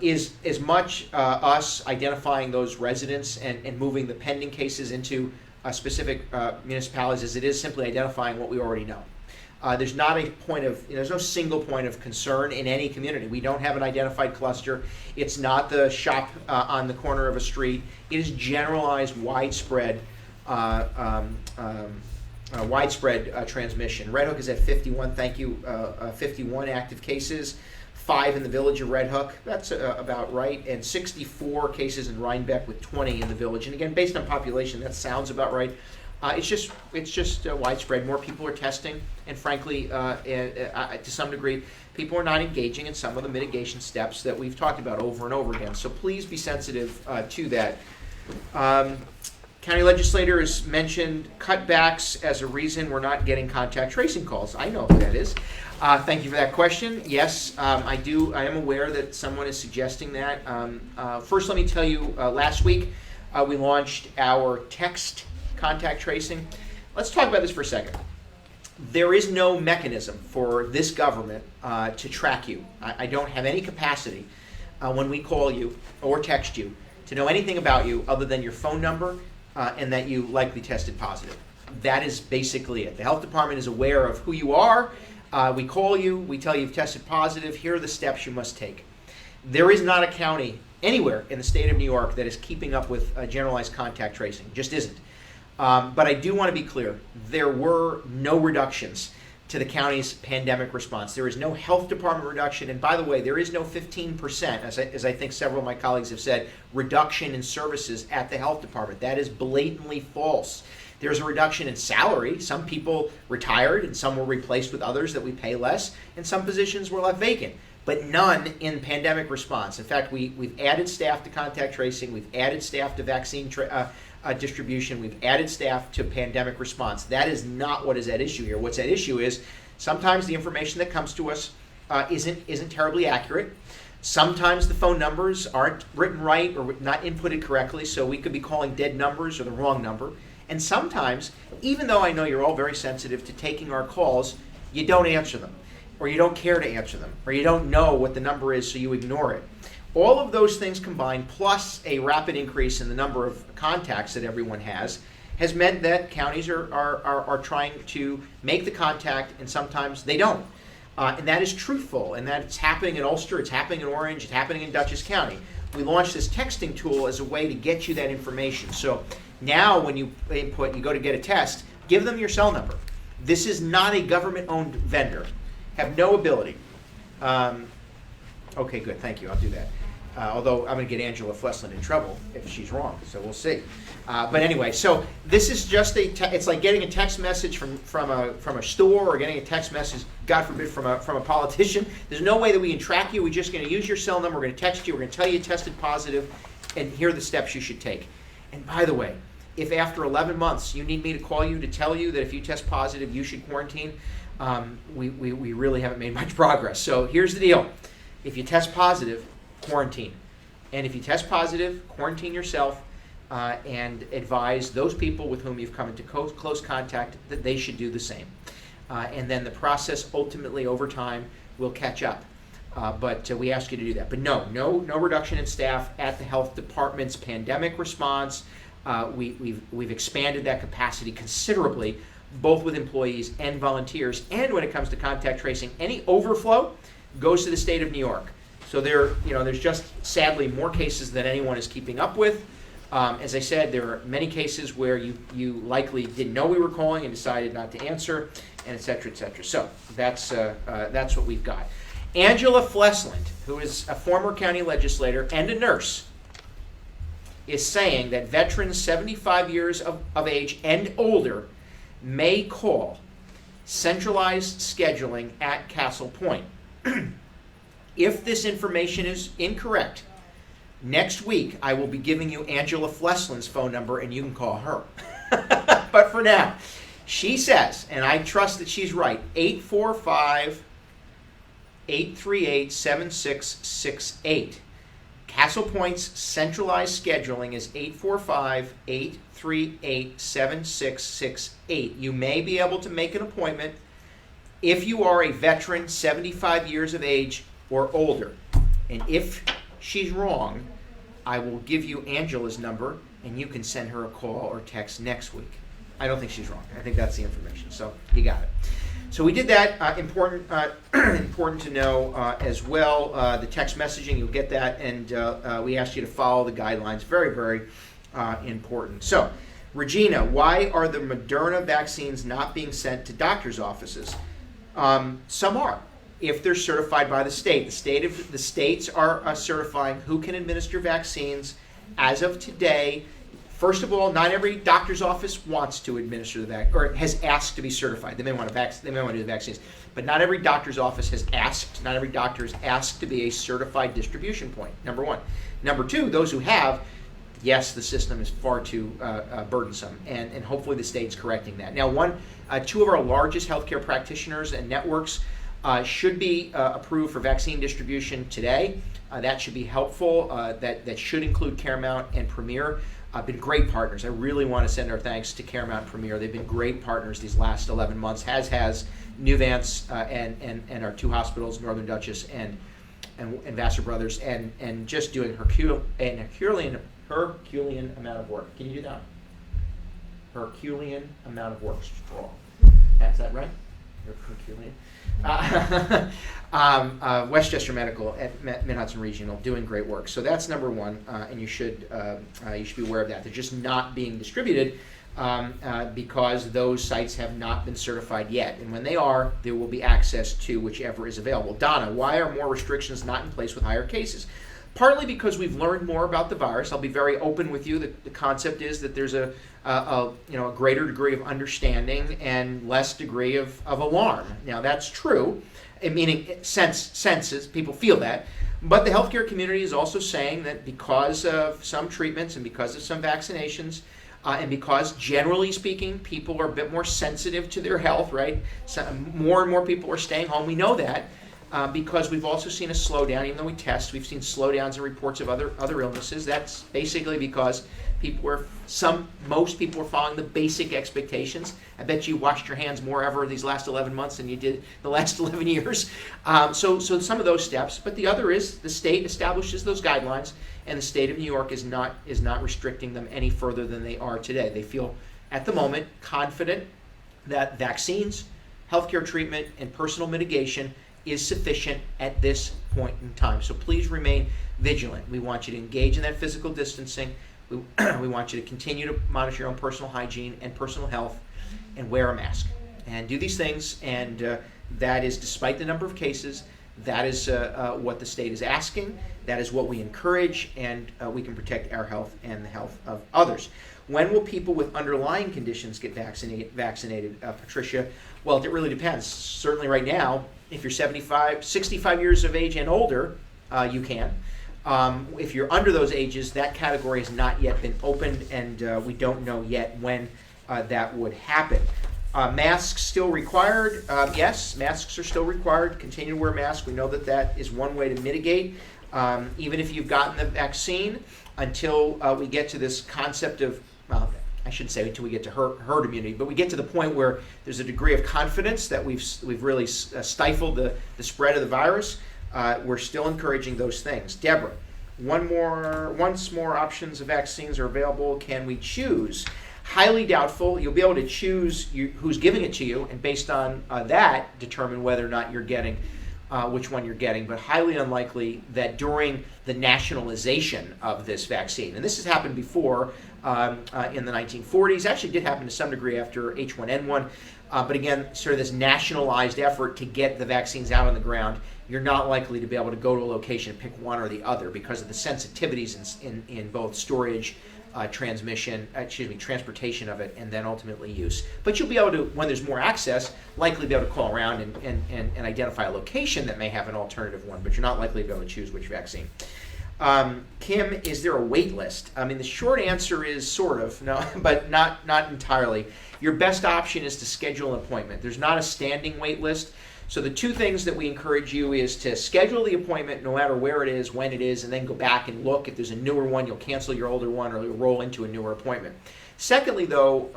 is as much us identifying those residents and moving the pending cases into specific municipalities as it is simply identifying what we already know. There's not a point of, there's no single point of concern in any community. We don't have an identified cluster. It's not the shop on the corner of a street. It is generalized, widespread transmission. Red Hook is at 51, thank you, 51 active cases, 5 in the village of Red Hook, that's about right, and 64 cases in Rhinebeck with 20 in the village. And again, based on population, that sounds about right. It's just widespread. More people are testing, and frankly, to some degree, people are not engaging in some of the mitigation steps that we've talked about over and over again. So please be sensitive to that. County legislators mentioned cutbacks as a reason we're not getting contact tracing calls. I know who that is. Thank you for that question. Yes, I am aware that someone is suggesting that. First, let me tell you, last week we launched our text contact tracing. Let's talk about this for a second. There is no mechanism for this government to track you. I don't have any capacity when we call you or text you to know anything about you other than your phone number and that you likely tested positive. That is basically it. The health department is aware of who you are. We call you, we tell you you've tested positive, here are the steps you must take. There is not a county anywhere in the state of New York that is keeping up with generalized contact tracing. Just isn't. But I do want to be clear, there were no reductions to the county's pandemic response. There is no health department reduction, and by the way, there is no 15%, as I think several of my colleagues have said, reduction in services at the health department. That is blatantly false. There's a reduction in salary. Some people retired, and some were replaced with others that we pay less, and some positions were left vacant, but none in pandemic response. In fact, we've added staff to contact tracing, we've added staff to vaccine distribution, we've added staff to pandemic response. That is not what is at issue here. What's at issue is sometimes the information that comes to us isn't terribly accurate. Sometimes the phone numbers aren't written right or not inputted correctly, so we could be calling dead numbers or the wrong number. And sometimes, even though I know you're all very sensitive to taking our calls, you don't answer them, or you don't care to answer them, or you don't know what the number is, so you ignore it. All of those things combined, plus a rapid increase in the number of contacts that everyone has meant that counties are trying to make the contact, and sometimes they don't. And that is truthful, and that it's happening in Ulster, it's happening in Orange, it's happening in Dutchess County. We launched this texting tool as a way to get you that information. So now when you input, you go to get a test, give them your cell number. This is not a government-owned vendor. Have no ability. Okay, good, thank you, I'll do that. Although I'm going to get Angela Flesland in trouble if she's wrong, so we'll see. But anyway, so this is just it's like getting a text message from a store or getting a text message, God forbid, from a politician. There's no way that we can track you. We're just going to use your cell number. We're going to text you. We're going to tell you tested positive, and here are the steps you should take. And by the way, if after 11 months you need me to call you to tell you that if you test positive you should quarantine, we really haven't made much progress. So here's the deal. If you test positive, quarantine. And if you test positive, quarantine yourself and advise those people with whom you've come into close contact that they should do the same. And then the process ultimately over time will catch up. But we ask you to do that. But no reduction in staff at the health department's pandemic response. We've expanded that capacity considerably, both with employees and volunteers. And when it comes to contact tracing, any overflow goes to the state of New York. So there's just sadly more cases than anyone is keeping up with. As I said, there are many cases where you likely didn't know we were calling and decided not to answer, and et cetera, et cetera. So that's what we've got. Angela Flesland, who is a former county legislator and a nurse, is saying that veterans 75 years of age and older may call centralized scheduling at Castle Point. If this information is incorrect, next week I will be giving you Angela Flesland's phone number and you can call her. But for now, she says, and I trust that she's right, 845-838-7668. Castle Point's centralized scheduling is 845-838-7668. You may be able to make an appointment if you are a veteran 75 years of age or older. And if she's wrong, I will give you Angela's number and you can send her a call or text next week. I don't think she's wrong. I think that's the information. So you got it. So we did that. Important to know as well. The text messaging, you'll get that, and we asked you to follow the guidelines. Very, very important. So, Regina, why are the Moderna vaccines not being sent to doctors' offices? Some are, if they're certified by the state. The states are certifying who can administer vaccines as of today. First of all, not every doctor's office wants to administer the vaccine or has asked to be certified. They may want to do the vaccines, but not every doctor's office has asked. Not every doctor has asked to be a certified distribution point. Number one. Number two, those who have, yes, the system is far too burdensome, and hopefully the state's correcting that. Now, two of our largest healthcare practitioners and networks should be approved for vaccine distribution today. That should be helpful. That should include Caremount and Premier. Been great partners. I really want to send our thanks to Caremount and Premier. They've been great partners these last 11 months, has Nuvance and our two hospitals, Northern Duchess and Vassar Brothers, and just doing Herculean amount of work. Can you do that? Herculean amount of work. Is that right? Herculean. Westchester Medical at Mid-Hudson Regional doing great work. So that's number one, and you should be aware of that. They're just not being distributed because those sites have not been certified yet. And when they are, there will be access to whichever is available. Donna, why are more restrictions not in place with higher cases? Partly because we've learned more about the virus. I'll be very open with you. The concept is that there's a greater degree of understanding and less degree of alarm. Now that's true, meaning senses, people feel that. But the healthcare community is also saying that because of some treatments and because of some vaccinations, and because generally speaking, people are a bit more sensitive to their health, right? So more and more people are staying home. We know that. Because we've also seen a slowdown, even though we test, we've seen slowdowns in reports of other illnesses. That's basically because most people are following the basic expectations. I bet you washed your hands more ever these last 11 months than you did the last 11 years. So some of those steps, but the other is the state establishes those guidelines, and the state of New York is not restricting them any further than they are today. They feel at the moment confident that vaccines, healthcare treatment, and personal mitigation is sufficient at this point in time. So please remain vigilant. We want you to engage in that physical distancing. We want you to continue to monitor your own personal hygiene and personal health, and wear a mask and do these things. And that is, despite the number of cases, that is what the state is asking. That is what we encourage, and we can protect our health and the health of others. When will people with underlying conditions get vaccinated, Patricia? Well, it really depends. Certainly right now, if you're 65 years of age and older, you can. If you're under those ages, that category has not yet been opened, and we don't know yet when that would happen. Masks still required? Yes, masks are still required. Continue to wear masks. We know that is one way to mitigate. Even if you've gotten the vaccine, until we get to this concept of, well, I shouldn't say until we get to herd immunity, but we get to the point where there's a degree of confidence that we've really stifled the spread of the virus. We're still encouraging those things. Deborah, once more options of vaccines are available, can we choose? Highly doubtful. You'll be able to choose who's giving it to you, and based on that, determine whether or not you're getting which one you're getting, but highly unlikely that during the nationalization of this vaccine, and this has happened before in the 1940s, actually did happen to some degree after H1N1, but again, sort of this nationalized effort to get the vaccines out on the ground, you're not likely to be able to go to a location and pick one or the other because of the sensitivities in both storage, transportation of it, and then ultimately use. But you'll be able to, when there's more access, likely be able to call around and identify a location that may have an alternative one, but you're not likely to be able to choose which vaccine. Kim, is there a wait list? I mean, the short answer is sort of, no, but not entirely. Your best option is to schedule an appointment. There's not a standing wait list. So the two things that we encourage you is to schedule the appointment no matter where it is, when it is, and then go back and look. If there's a newer one, you'll cancel your older one or you'll roll into a newer appointment. Secondly, though,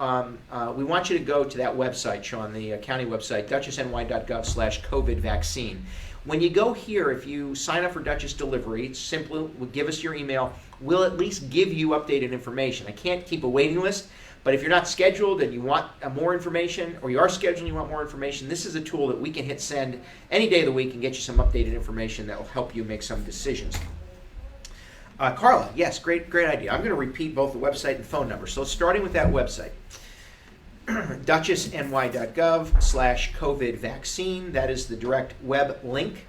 we want you to go to that website, Sean, the county website, duchessny.gov/COVID vaccine. When you go here, if you sign up for Duchess Delivery, simply give us your email. We'll at least give you updated information. I can't keep a waiting list, But if you're not scheduled and you want more information, or you are scheduled and you want more information, this is a tool that we can hit send any day of the week and get you some updated information that will help you make some decisions. Carla, yes, great idea. I'm going to repeat both the website and phone number. So starting with that website, duchessny.gov/COVID vaccine. That is the direct web link.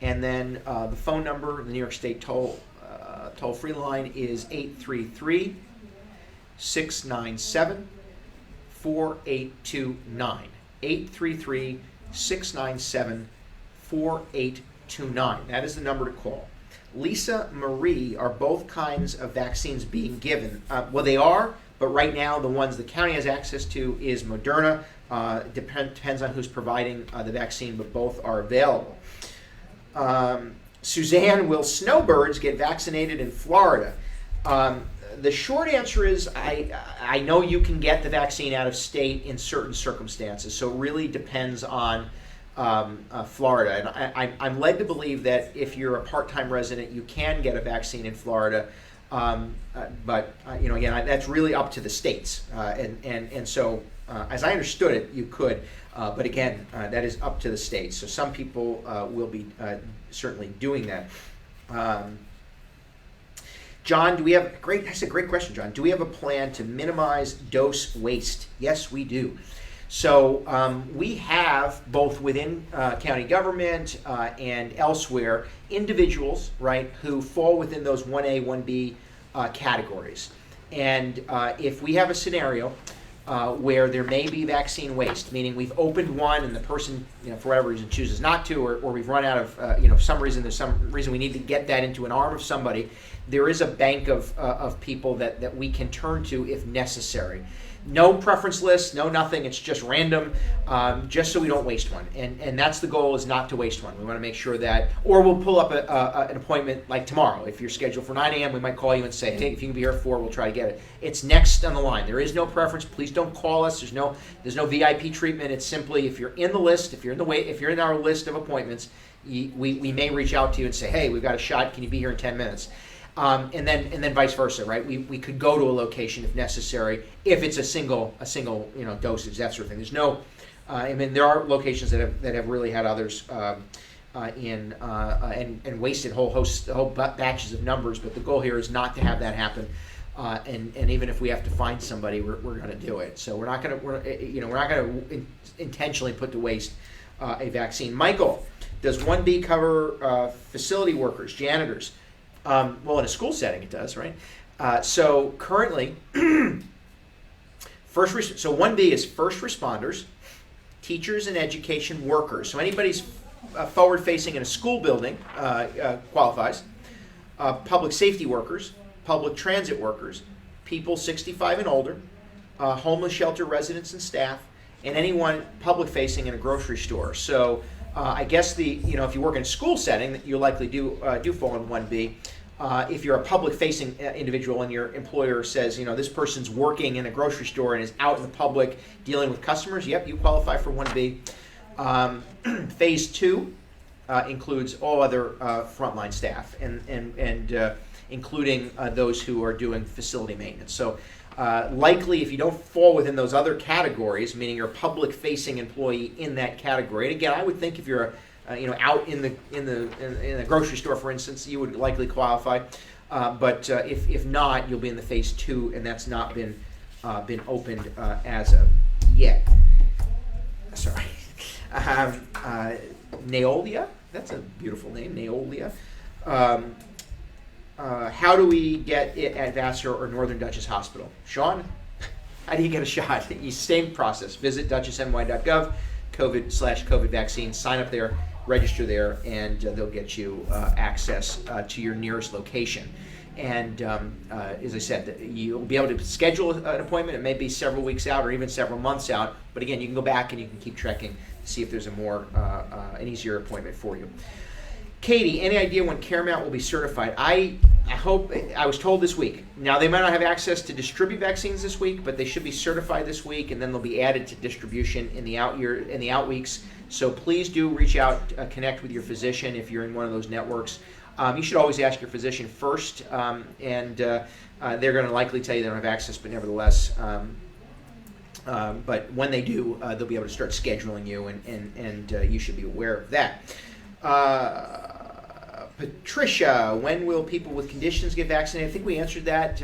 And then the phone number, the New York State toll-free line is 833-697-4829. 833-697-4829. That is the number to call. Lisa, Marie, are both kinds of vaccines being given? Well, they are, but right now the ones the county has access to is Moderna. Depends on who's providing the vaccine, but both are available. Suzanne, will snowbirds get vaccinated in Florida? The short answer is I know you can get the vaccine out of state in certain circumstances, so it really depends on Florida. And I'm led to believe that if you're a part-time resident, you can get a vaccine in Florida. But again, that's really up to the states. And so, as I understood it, you could. But again, that is up to the states. So some people will be certainly doing that. John, do we have that's a great question, John. Do we have a plan to minimize dose waste? Yes, we do. So we have, both within county government and elsewhere, individuals, right, who fall within those 1A, 1B categories. And if we have a scenario where there may be vaccine waste, meaning we've opened one and the person, for whatever reason, chooses not to, or we've run out of, there's some reason we need to get that into an arm of somebody, there is a bank of people that we can turn to if necessary. No preference list, no nothing. It's just random, just so we don't waste one. And that's the goal, is not to waste one. We want to make sure that, or we'll pull up an appointment like tomorrow. If you're scheduled for 9 a.m., we might call you and say, hey, if you can be here at 4, we'll try to get it. It's next on the line. There is no preference. Please don't call us. There's no VIP treatment. It's simply, if you're in the list, if you're in our list of appointments, we may reach out to you and say, hey, we've got a shot. Can you be here in 10 minutes? And then vice versa, right? We could go to a location if necessary, if it's a single dosage, that sort of thing. There's no, there are locations that have really had others and wasted whole batches of numbers, but the goal here is not to have that happen. And even if we have to find somebody, we're going to do it. So we're not going to intentionally put to waste a vaccine. Michael, does 1B cover facility workers, janitors? Well, in a school setting, it does, right? So currently, so 1B is first responders, teachers, and education workers. So anybody's forward-facing in a school building qualifies. Public safety workers, public transit workers, people 65 and older, homeless shelter residents and staff, and anyone public-facing in a grocery store. So I guess if you work in a school setting, you likely do fall in 1B. If you're a public-facing individual and your employer says, this person's working in a grocery store and is out in the public dealing with customers, yep, you qualify for 1B. Phase 2 includes all other frontline staff and including those who are doing facility maintenance. So likely, if you don't fall within those other categories, meaning you're a public-facing employee in that category, and again, I would think if you're out in the grocery store, for instance, you would likely qualify. But if not, you'll be in the phase 2, and that's not been opened as of yet. Sorry, Neolia. That's a beautiful name, Neolia. How do we get it at Vassar or Northern Dutchess Hospital? Sean, how do you get a shot? Same process. Visit duchessny.gov, COVID vaccine, sign up there, register there, and they'll get you access to your nearest location. And as I said, you'll be able to schedule an appointment. It may be several weeks out or even several months out, but again, you can go back and you can keep checking to see if there's an easier appointment for you. Katie, any idea when Caremount will be certified? I hope, I was told this week. Now, they might not have access to distribute vaccines this week, but they should be certified this week, and then they'll be added to distribution in the out weeks. So please do reach out, connect with your physician if you're in one of those networks. You should always ask your physician first, and they're going to likely tell you they don't have access, but nevertheless, but when they do, they'll be able to start scheduling you, and you should be aware of that. Patricia, when will people with conditions get vaccinated? I think we answered that.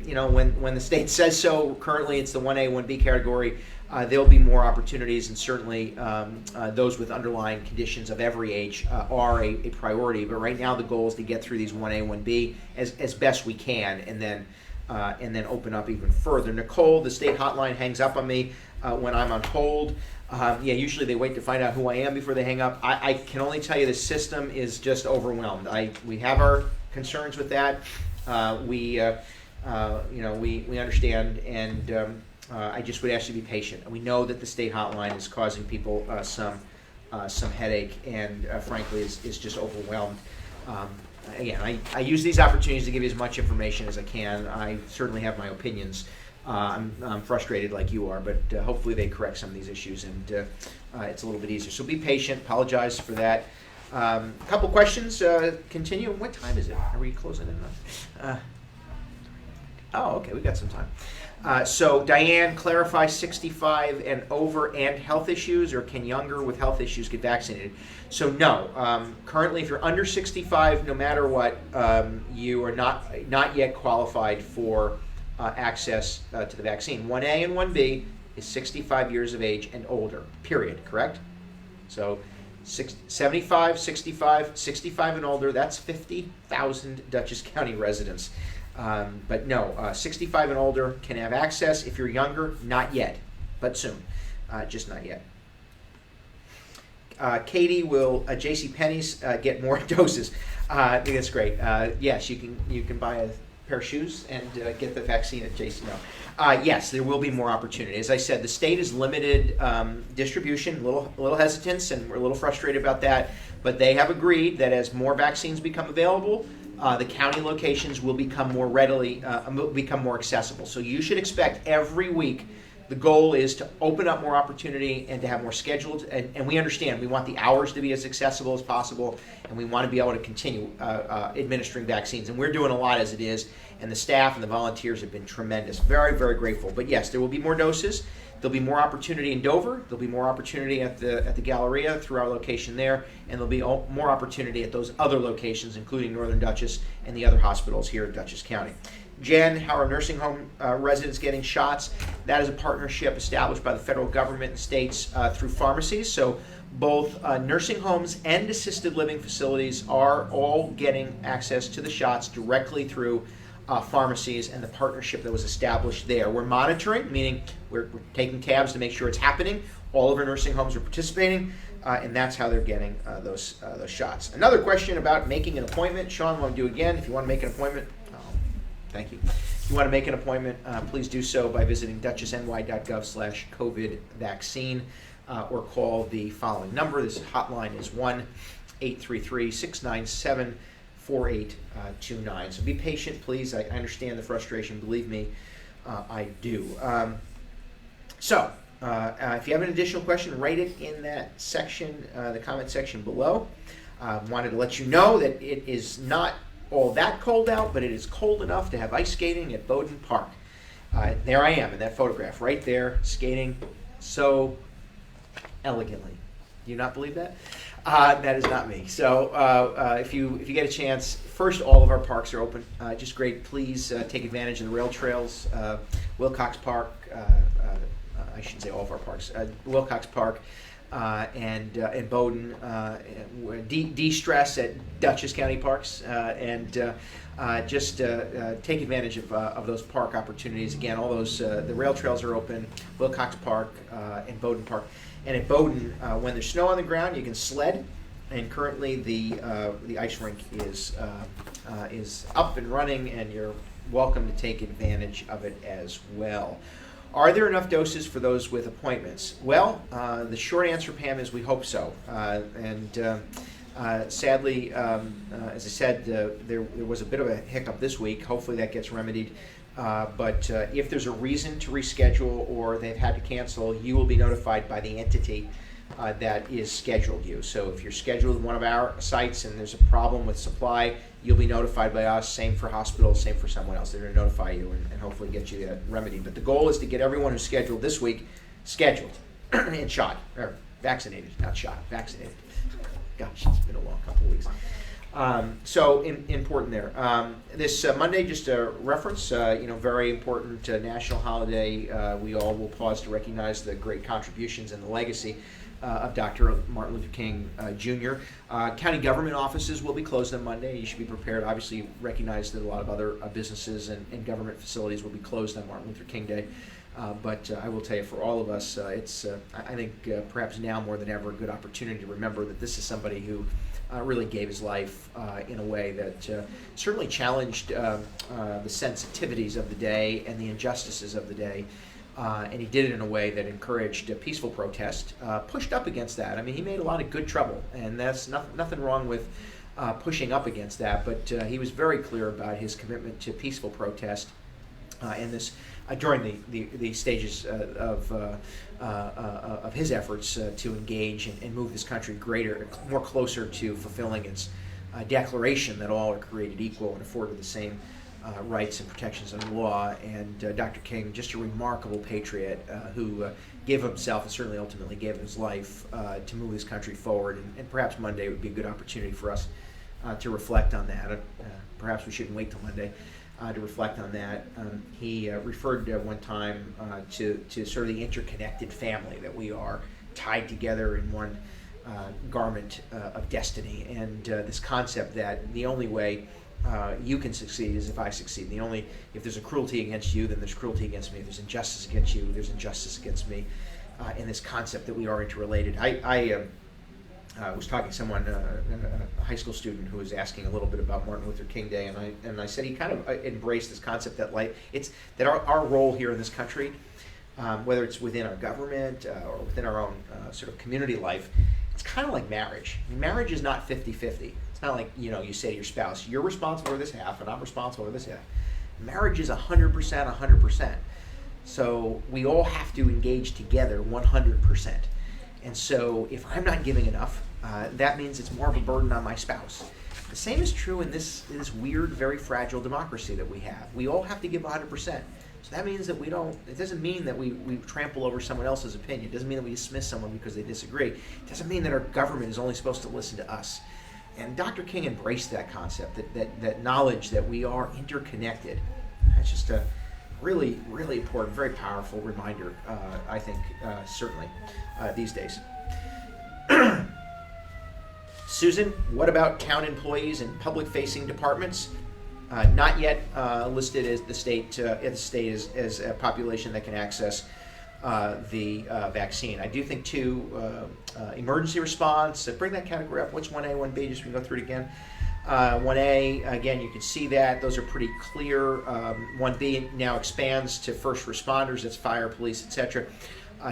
When the state says so. Currently, it's the 1A, 1B category. There'll be more opportunities, and certainly those with underlying conditions of every age are a priority. But right now, the goal is to get through these 1A, 1B as best we can, and then open up even further. Nicole, the state hotline hangs up on me when I'm on hold. Usually they wait to find out who I am before they hang up. I can only tell you the system is just overwhelmed. We have our concerns with that. We understand, and I just would ask you to be patient. We know that the state hotline is causing people some headache, and frankly is just overwhelmed. Again, I use these opportunities to give you as much information as I can. I certainly have my opinions. I'm frustrated like you are, but hopefully they correct some of these issues, and it's a little bit easier. So be patient. Apologize for that. A couple questions. Continue. What time is it? Are we closing in? Okay, we got some time. So Diane, clarify 65 and over and health issues, or can younger with health issues get vaccinated? So no. Currently, if you're under 65, no matter what, you are not yet qualified for access to the vaccine. 1A and 1B is 65 years of age and older, period, correct? So 75, 65, 65 and older, that's 50,000 Dutchess County residents. But no, 65 and older can have access. If you're younger, not yet, but soon, just not yet. Katie, will JCPenney's get more doses? I think that's great. Yes, you can buy a pair of shoes and get the vaccine at JC. No. Yes, there will be more opportunity. As I said, the state is limited distribution, little hesitance, and we're a little frustrated about that. But they have agreed that as more vaccines become available, the county locations will become more more accessible. So you should expect every week. The goal is to open up more opportunity and to have more scheduled, and we understand we want the hours to be as accessible as possible, and we want to be able to continue administering vaccines, and we're doing a lot as it is, and the staff and the volunteers have been tremendous. Very, very grateful. But yes, there will be more doses. There'll be more opportunity in Dover. There'll be more opportunity at the Galleria through our location there, and there'll be more opportunity at those other locations, including Northern Dutchess and the other hospitals here in Dutchess County. Jen, how are nursing home residents getting shots? That is a partnership established by the federal government and states through pharmacies. So both nursing homes and assisted living facilities are all getting access to the shots directly through pharmacies and the partnership that was established there. We're monitoring, meaning we're taking tabs to make sure it's happening. All of our nursing homes are participating, and that's how they're getting those shots. Another question about making an appointment. Sean, want to do again? If you want to make an appointment, thank you. If you want to make an appointment, please do so by visiting dutchessny.gov/COVID vaccine or call the following number. This hotline is 1-833-697-4829. So be patient, please. I understand the frustration. Believe me, I do. If you have an additional question, write it in that section, the comment section below. Wanted to let you know that it is not all that cold out, but it is cold enough to have ice skating at Bowden Park. There I am in that photograph, right there, skating so elegantly. Do you not believe that? That is not me. So if you get a chance, first, all of our parks are open. Just great. Please take advantage of the rail trails. Wilcox Park, I shouldn't say all of our parks. Wilcox Park. And Bowden, de-stress at Dutchess County Parks, and just take advantage of those park opportunities. Again, all those the rail trails are open, Wilcox Park and Bowden Park. And at Bowden, when there's snow on the ground, you can sled. And currently, the ice rink is up and running, and you're welcome to take advantage of it as well. Are there enough doses for those with appointments? Well, the short answer, Pam, is we hope so. Sadly, as I said, there was a bit of a hiccup this week. Hopefully that gets remedied. But if there's a reason to reschedule or they've had to cancel, you will be notified by the entity that is scheduled you. So if you're scheduled at one of our sites and there's a problem with supply, you'll be notified by us. Same for hospitals, same for someone else. They're going to notify you and hopefully get you that remedy. But the goal is to get everyone who's scheduled this week scheduled and shot, or vaccinated, not shot, vaccinated. Gosh, it's been a long couple of weeks. So important there. This Monday, just a reference, very important national holiday. We all will pause to recognize the great contributions and the legacy of Dr. Martin Luther King Jr. County government offices will be closed on Monday. You should be prepared. Obviously, recognize that a lot of other businesses and government facilities will be closed on Martin Luther King Day. But I will tell you, for all of us, it's, I think, perhaps now more than ever, a good opportunity to remember that this is somebody who really gave his life in a way that certainly challenged the sensitivities of the day and the injustices of the day. And he did it in a way that encouraged a peaceful protest, pushed up against that. I mean, he made a lot of good trouble, and that's nothing wrong with pushing up against that, but he was very clear about his commitment to peaceful protest and this during the stages of his efforts to engage and move this country more closer to fulfilling its declaration that all are created equal and afforded the same rights and protections under law. And Dr. King, just a remarkable patriot who gave himself and certainly ultimately gave his life to move this country forward. And perhaps Monday would be a good opportunity for us to reflect on that. Perhaps we shouldn't wait till Monday to reflect on that. He referred one time to sort of the interconnected family, that we are tied together in one garment of destiny, and this concept that the only way you can succeed is if I succeed. If there's a cruelty against you, then there's cruelty against me. If there's injustice against you, there's injustice against me. And this concept that we are interrelated. I was talking to someone, a high school student, who was asking a little bit about Martin Luther King Day, and I said he kind of embraced this concept that our role here in this country, whether it's within our government or within our own sort of community life, it's kind of like marriage. I mean, marriage is not 50-50. It's not like, you say to your spouse, you're responsible for this half and I'm responsible for this half. Marriage is 100%, 100%. So we all have to engage together 100%. And so if I'm not giving enough, that means it's more of a burden on my spouse. The same is true in this weird, very fragile democracy that we have. We all have to give 100%. So that means that it doesn't mean that we trample over someone else's opinion. It doesn't mean that we dismiss someone because they disagree. It doesn't mean that our government is only supposed to listen to us. And Dr. King embraced that concept, that knowledge that we are interconnected. That's just a really, really important, very powerful reminder, I think, certainly, these days. Susan, what about town employees and public-facing departments? Not yet listed as the state as a population that can access the vaccine. I do think, too, emergency response, bring that category up. What's 1A, 1B, just so we can go through it again. 1A, again, you can see that. Those are pretty clear. 1B now expands to first responders, that's fire, police, etc.,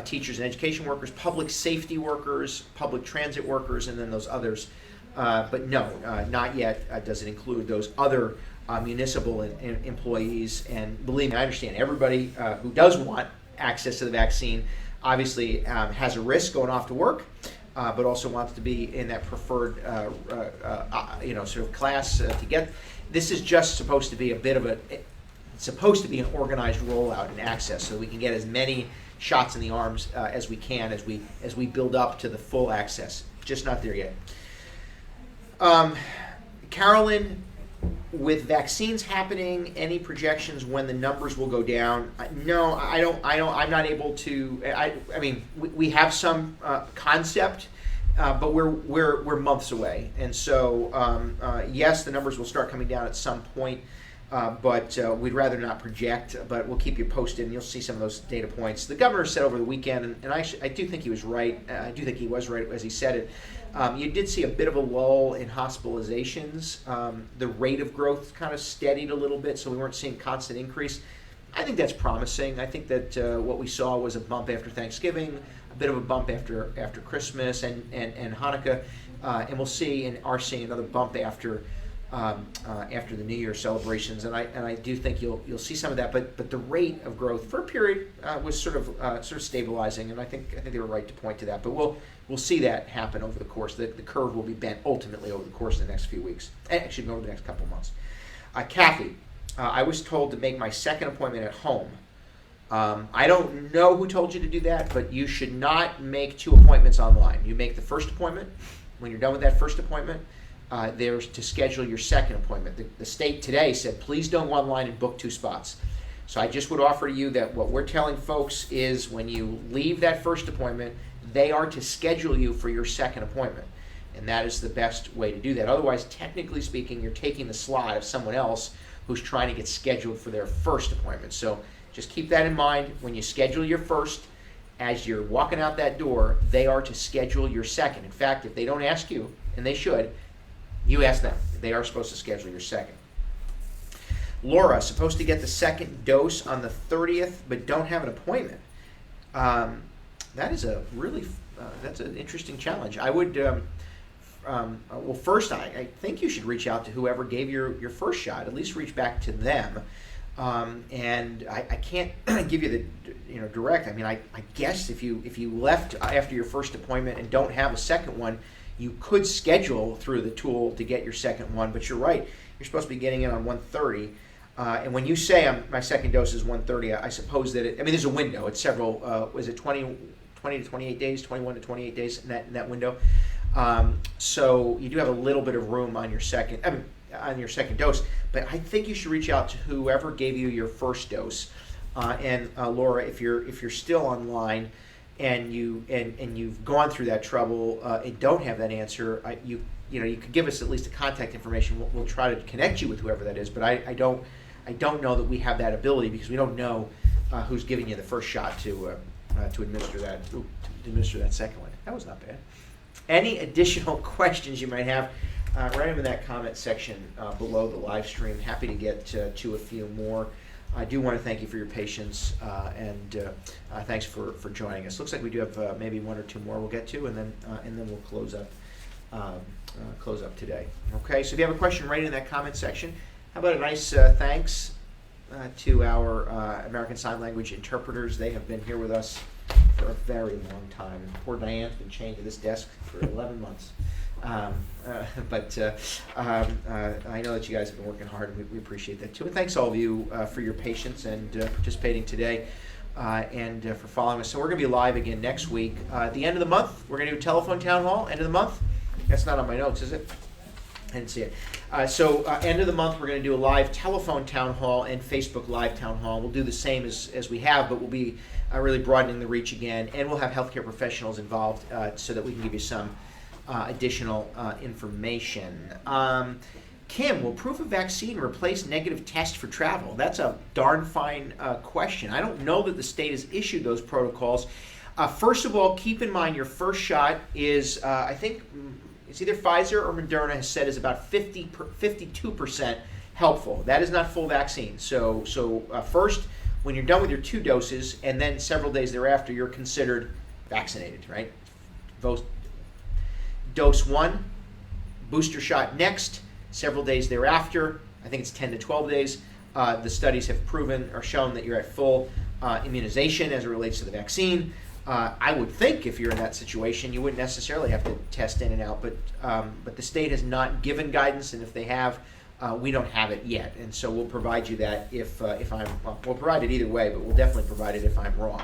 teachers and education workers, public safety workers, public transit workers, and then those others. But no, not yet does it include those other municipal employees. And believe me, I understand everybody who does want access to the vaccine obviously has a risk going off to work, but also wants to be in that preferred sort of class to get. This is just supposed to be it's supposed to be an organized rollout and access, so we can get as many shots in the arms as we can as we build up to the full access. Just not there yet. Carolyn, with vaccines happening, any projections when the numbers will go down? No, I don't. I'm not able to. I mean, we have some concept, but we're months away, and so yes, the numbers will start coming down at some point. But we'd rather not project, but we'll keep you posted, and you'll see some of those data points. The governor said over the weekend, and I do think he was right. I do think he was right as he said it. You did see a bit of a lull in hospitalizations. The rate of growth kind of steadied a little bit, so we weren't seeing constant increase. I think that's promising. I think that what we saw was a bump after Thanksgiving, a bit of a bump after Christmas and Hanukkah, and we'll see and are seeing another bump after after the New Year celebrations, and I do think you'll see some of that. But the rate of growth for a period was sort of stabilizing, and I think they were right to point to that. But we'll see that happen over the course. The curve will be bent ultimately over the course of the next few weeks, actually over the next couple of months. Kathy, I was told to make my second appointment at home. I don't know who told you to do that, but you should not make 2 appointments online. You make the first appointment. When you're done with that first appointment, there's to schedule your second appointment. The state today said, please don't go online and book 2 spots. So I just would offer to you that what we're telling folks is when you leave that first appointment, they are to schedule you for your second appointment. And that is the best way to do that. Otherwise, technically speaking, you're taking the slot of someone else who's trying to get scheduled for their first appointment. So just keep that in mind. When you schedule your first, as you're walking out that door, they are to schedule your second. In fact, if they don't ask you, and they should, you ask them. They are supposed to schedule your second. Laura, supposed to get the second dose on the 30th, but don't have an appointment. That is a really, that's an interesting challenge. I would, well, first, I think you should reach out to whoever gave your first shot. At least reach back to them. And I can't give you the direct. I mean, I guess if you left after your first appointment and don't have a second one, you could schedule through the tool to get your second one. But you're right. You're supposed to be getting in on 1:30. And when you say my second dose is 1:30, I suppose that there's a window. It's several. Was it 20 to 28 days, 21 to 28 days in that window? So you do have a little bit of room on your second. On your second dose, but I think you should reach out to whoever gave you your first dose. And Laura, if you're still online and you've gone through that trouble and don't have that answer, you could give us at least the contact information. We'll try to connect you with whoever that is. But I don't know that we have that ability because we don't know who's giving you the first shot to administer that second one. That was not bad. Any additional questions you might have? Write them in that comment section below the live stream. Happy to get to a few more. I do want to thank you for your patience and thanks for joining us. Looks like we do have maybe 1 or 2 more we'll get to, and then we'll close up today. Okay, so if you have a question, write it in that comment section. How about a nice thanks to our American Sign Language interpreters? They have been here with us for a very long time. Poor Diane's been chained to this desk for 11 months. But I know that you guys have been working hard, and we appreciate that too. And thanks all of you for your patience and participating today and for following us. So we're going to be live again next week. At the end of the month, we're going to do a telephone town hall. End of the month? That's not on my notes, is it? I didn't see it. So end of the month, we're going to do a live telephone town hall and Facebook live town hall. We'll do the same as we have, but we'll be really broadening the reach again. And we'll have healthcare professionals involved so that we can give you some additional information. Kim, will proof of vaccine replace negative test for travel? That's a darn fine question. I don't know that the state has issued those protocols. First of all, keep in mind your first shot is, I think, it's either Pfizer or Moderna has said is about 52% helpful. That is not full vaccine. So first, when you're done with your 2 doses, and then several days thereafter, you're considered vaccinated, right? Dose 1, booster shot next, several days thereafter. I think it's 10 to 12 days. The studies have proven or shown that you're at full immunization as it relates to the vaccine. I would think if you're in that situation, you wouldn't necessarily have to test in and out, but the state has not given guidance, and if they have, we don't have it yet. And so we'll provide you that we'll provide it either way, but we'll definitely provide it if I'm wrong.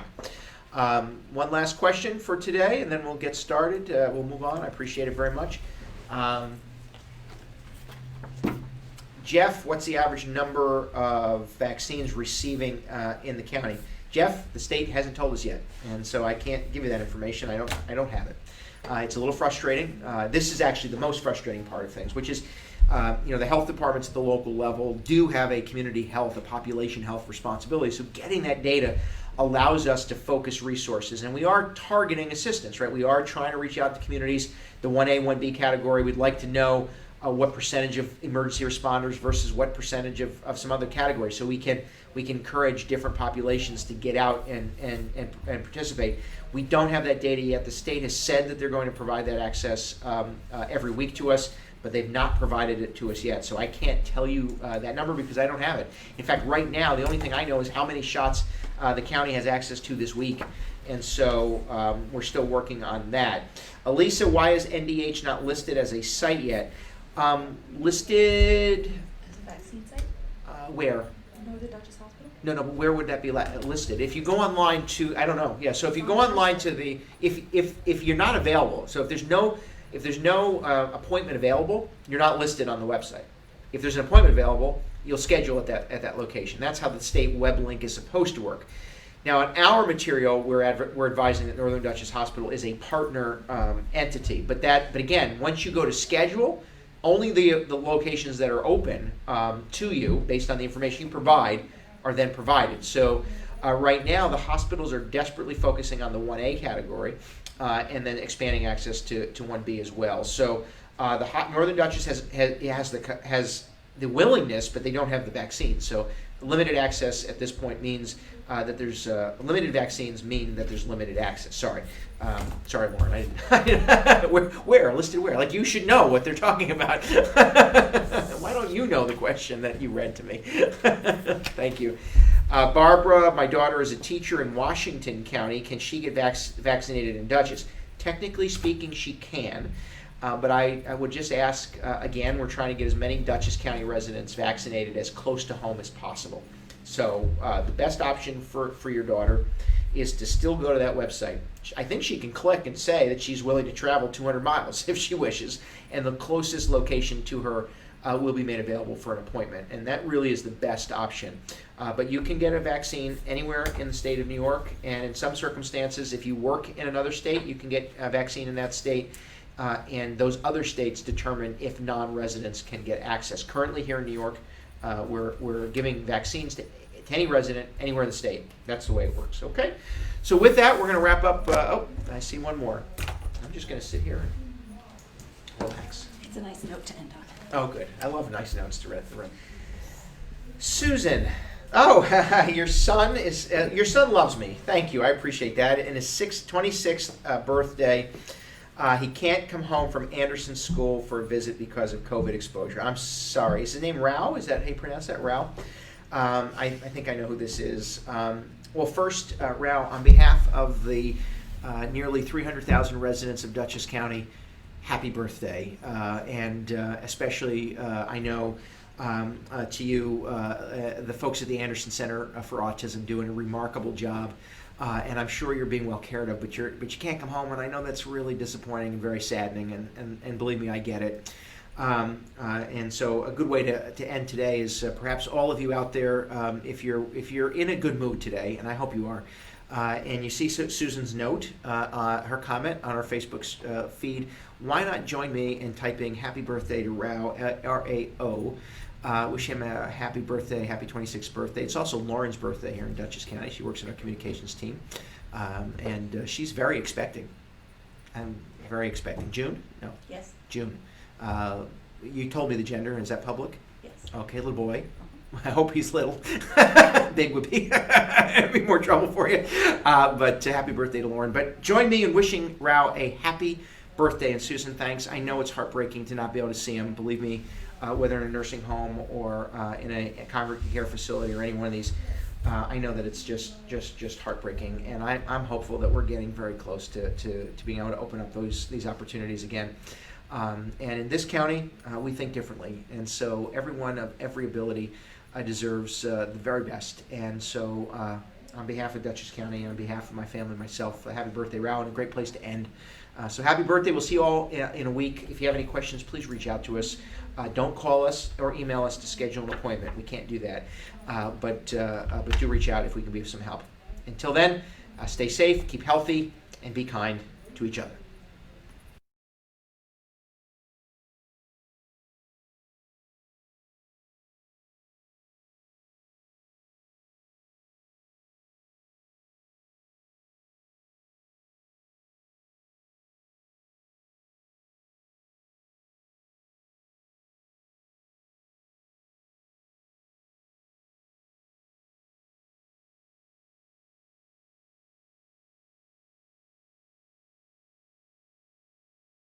One last question for today, and then we'll get started. We'll move on. I appreciate it very much. Jeff, what's the average number of vaccines receiving in the county? Jeff, the state hasn't told us yet, and so I can't give you that information. I don't have it. It's a little frustrating. This is actually the most frustrating part of things, which is the health departments at the local level do have a community health, a population health responsibility. So getting that data allows us to focus resources, and we are targeting assistance, right? We are trying to reach out to communities. The 1A, 1B category, we'd like to know what percentage of emergency responders versus what percentage of some other categories, so we can encourage different populations to get out and participate. We don't have that data yet. The state has said that they're going to provide that access every week to us, but they've not provided it to us yet. So I can't tell you that number because I don't have it. In fact, right now, the only thing I know is how many shots the county has access to this week. And so we're still working on that. Elisa, why is NDH not listed as a site yet? Listed... As a vaccine site? Where? Northern Dutchess Hospital? No, but where would that be listed? If you go online to, I don't know, yeah, so if you go online to the, if you're not available, so if there's no appointment available, you're not listed on the website. If there's an appointment available, you'll schedule at that location. That's how the state web link is supposed to work. Now, in our material, we're advising that Northern Dutchess Hospital is a partner entity. But again, once you go to schedule, only the locations that are open to you, based on the information you provide, are then provided. So right now, the hospitals are desperately focusing on the 1A category and then expanding access to 1B as well. So Northern Dutchess has the willingness, but they don't have the vaccine. So limited access at this point means that there's limited vaccines mean that there's limited access. Sorry, Warren. Where listed where? Like you should know what they're talking about. Why don't you know the question that you read to me? Thank you, Barbara. My daughter is a teacher in Washington County. Can she get vaccinated in Dutchess? Technically speaking, she can. But I would just ask, again, we're trying to get as many Dutchess County residents vaccinated as close to home as possible. So the best option for your daughter is to still go to that website. I think she can click and say that she's willing to travel 200 miles if she wishes, and the closest location to her will be made available for an appointment. And that really is the best option. But you can get a vaccine anywhere in the state of New York, and in some circumstances, if you work in another state, you can get a vaccine in that state. And those other states determine if non-residents can get access. Currently here in New York, we're giving vaccines to any resident anywhere in the state. That's the way it works, okay? So with that, we're going to wrap up. I see one more. I'm just going to sit here and relax. It's a nice note to end on. Oh, good. I love nice notes to read. Susan. Oh, your son loves me. Thank you. I appreciate that. And his 26th birthday. He can't come home from Anderson School for a visit because of COVID exposure. I'm sorry. Is his name Rao? Is that how you pronounce that, Rao? I think I know who this is. Well, first, Rao, on behalf of the nearly 300,000 residents of Dutchess County, happy birthday. And especially, I know, to you, the folks at the Anderson Center for Autism doing a remarkable job. And I'm sure you're being well cared of, but you can't come home, and I know that's really disappointing and very saddening, and believe me, I get it. And so a good way to end today is perhaps all of you out there, if you're in a good mood today, and I hope you are, and you see Susan's note, her comment on our Facebook feed, why not join me in typing happy birthday to Rao, R-A-O. Wish him a happy birthday, happy 26th birthday. It's also Lauren's birthday here in Dutchess County. She works in our communications team. And she's very expecting. I'm very expecting. June? No. Yes. June. You told me the gender. Is that public? Yes. Okay, little boy. I hope he's little. Big would be it'd be more trouble for you. But happy birthday to Lauren. But join me in wishing Rao a happy birthday. And Susan, thanks. I know it's heartbreaking to not be able to see him. Believe me. Whether in a nursing home or in a congregate care facility or any one of these, I know that it's just heartbreaking, and I'm hopeful that we're getting very close to being able to open up these opportunities again. And in this county, we think differently, and so everyone of every ability deserves the very best. And so, on behalf of Dutchess County, and on behalf of my family and myself, happy birthday, Rao, and a great place to end. So happy birthday. We'll see you all in a week. If you have any questions, please reach out to us. Don't call us or email us to schedule an appointment. We can't do that. But do reach out if we can be of some help. Until then, stay safe, keep healthy, and be kind to each other.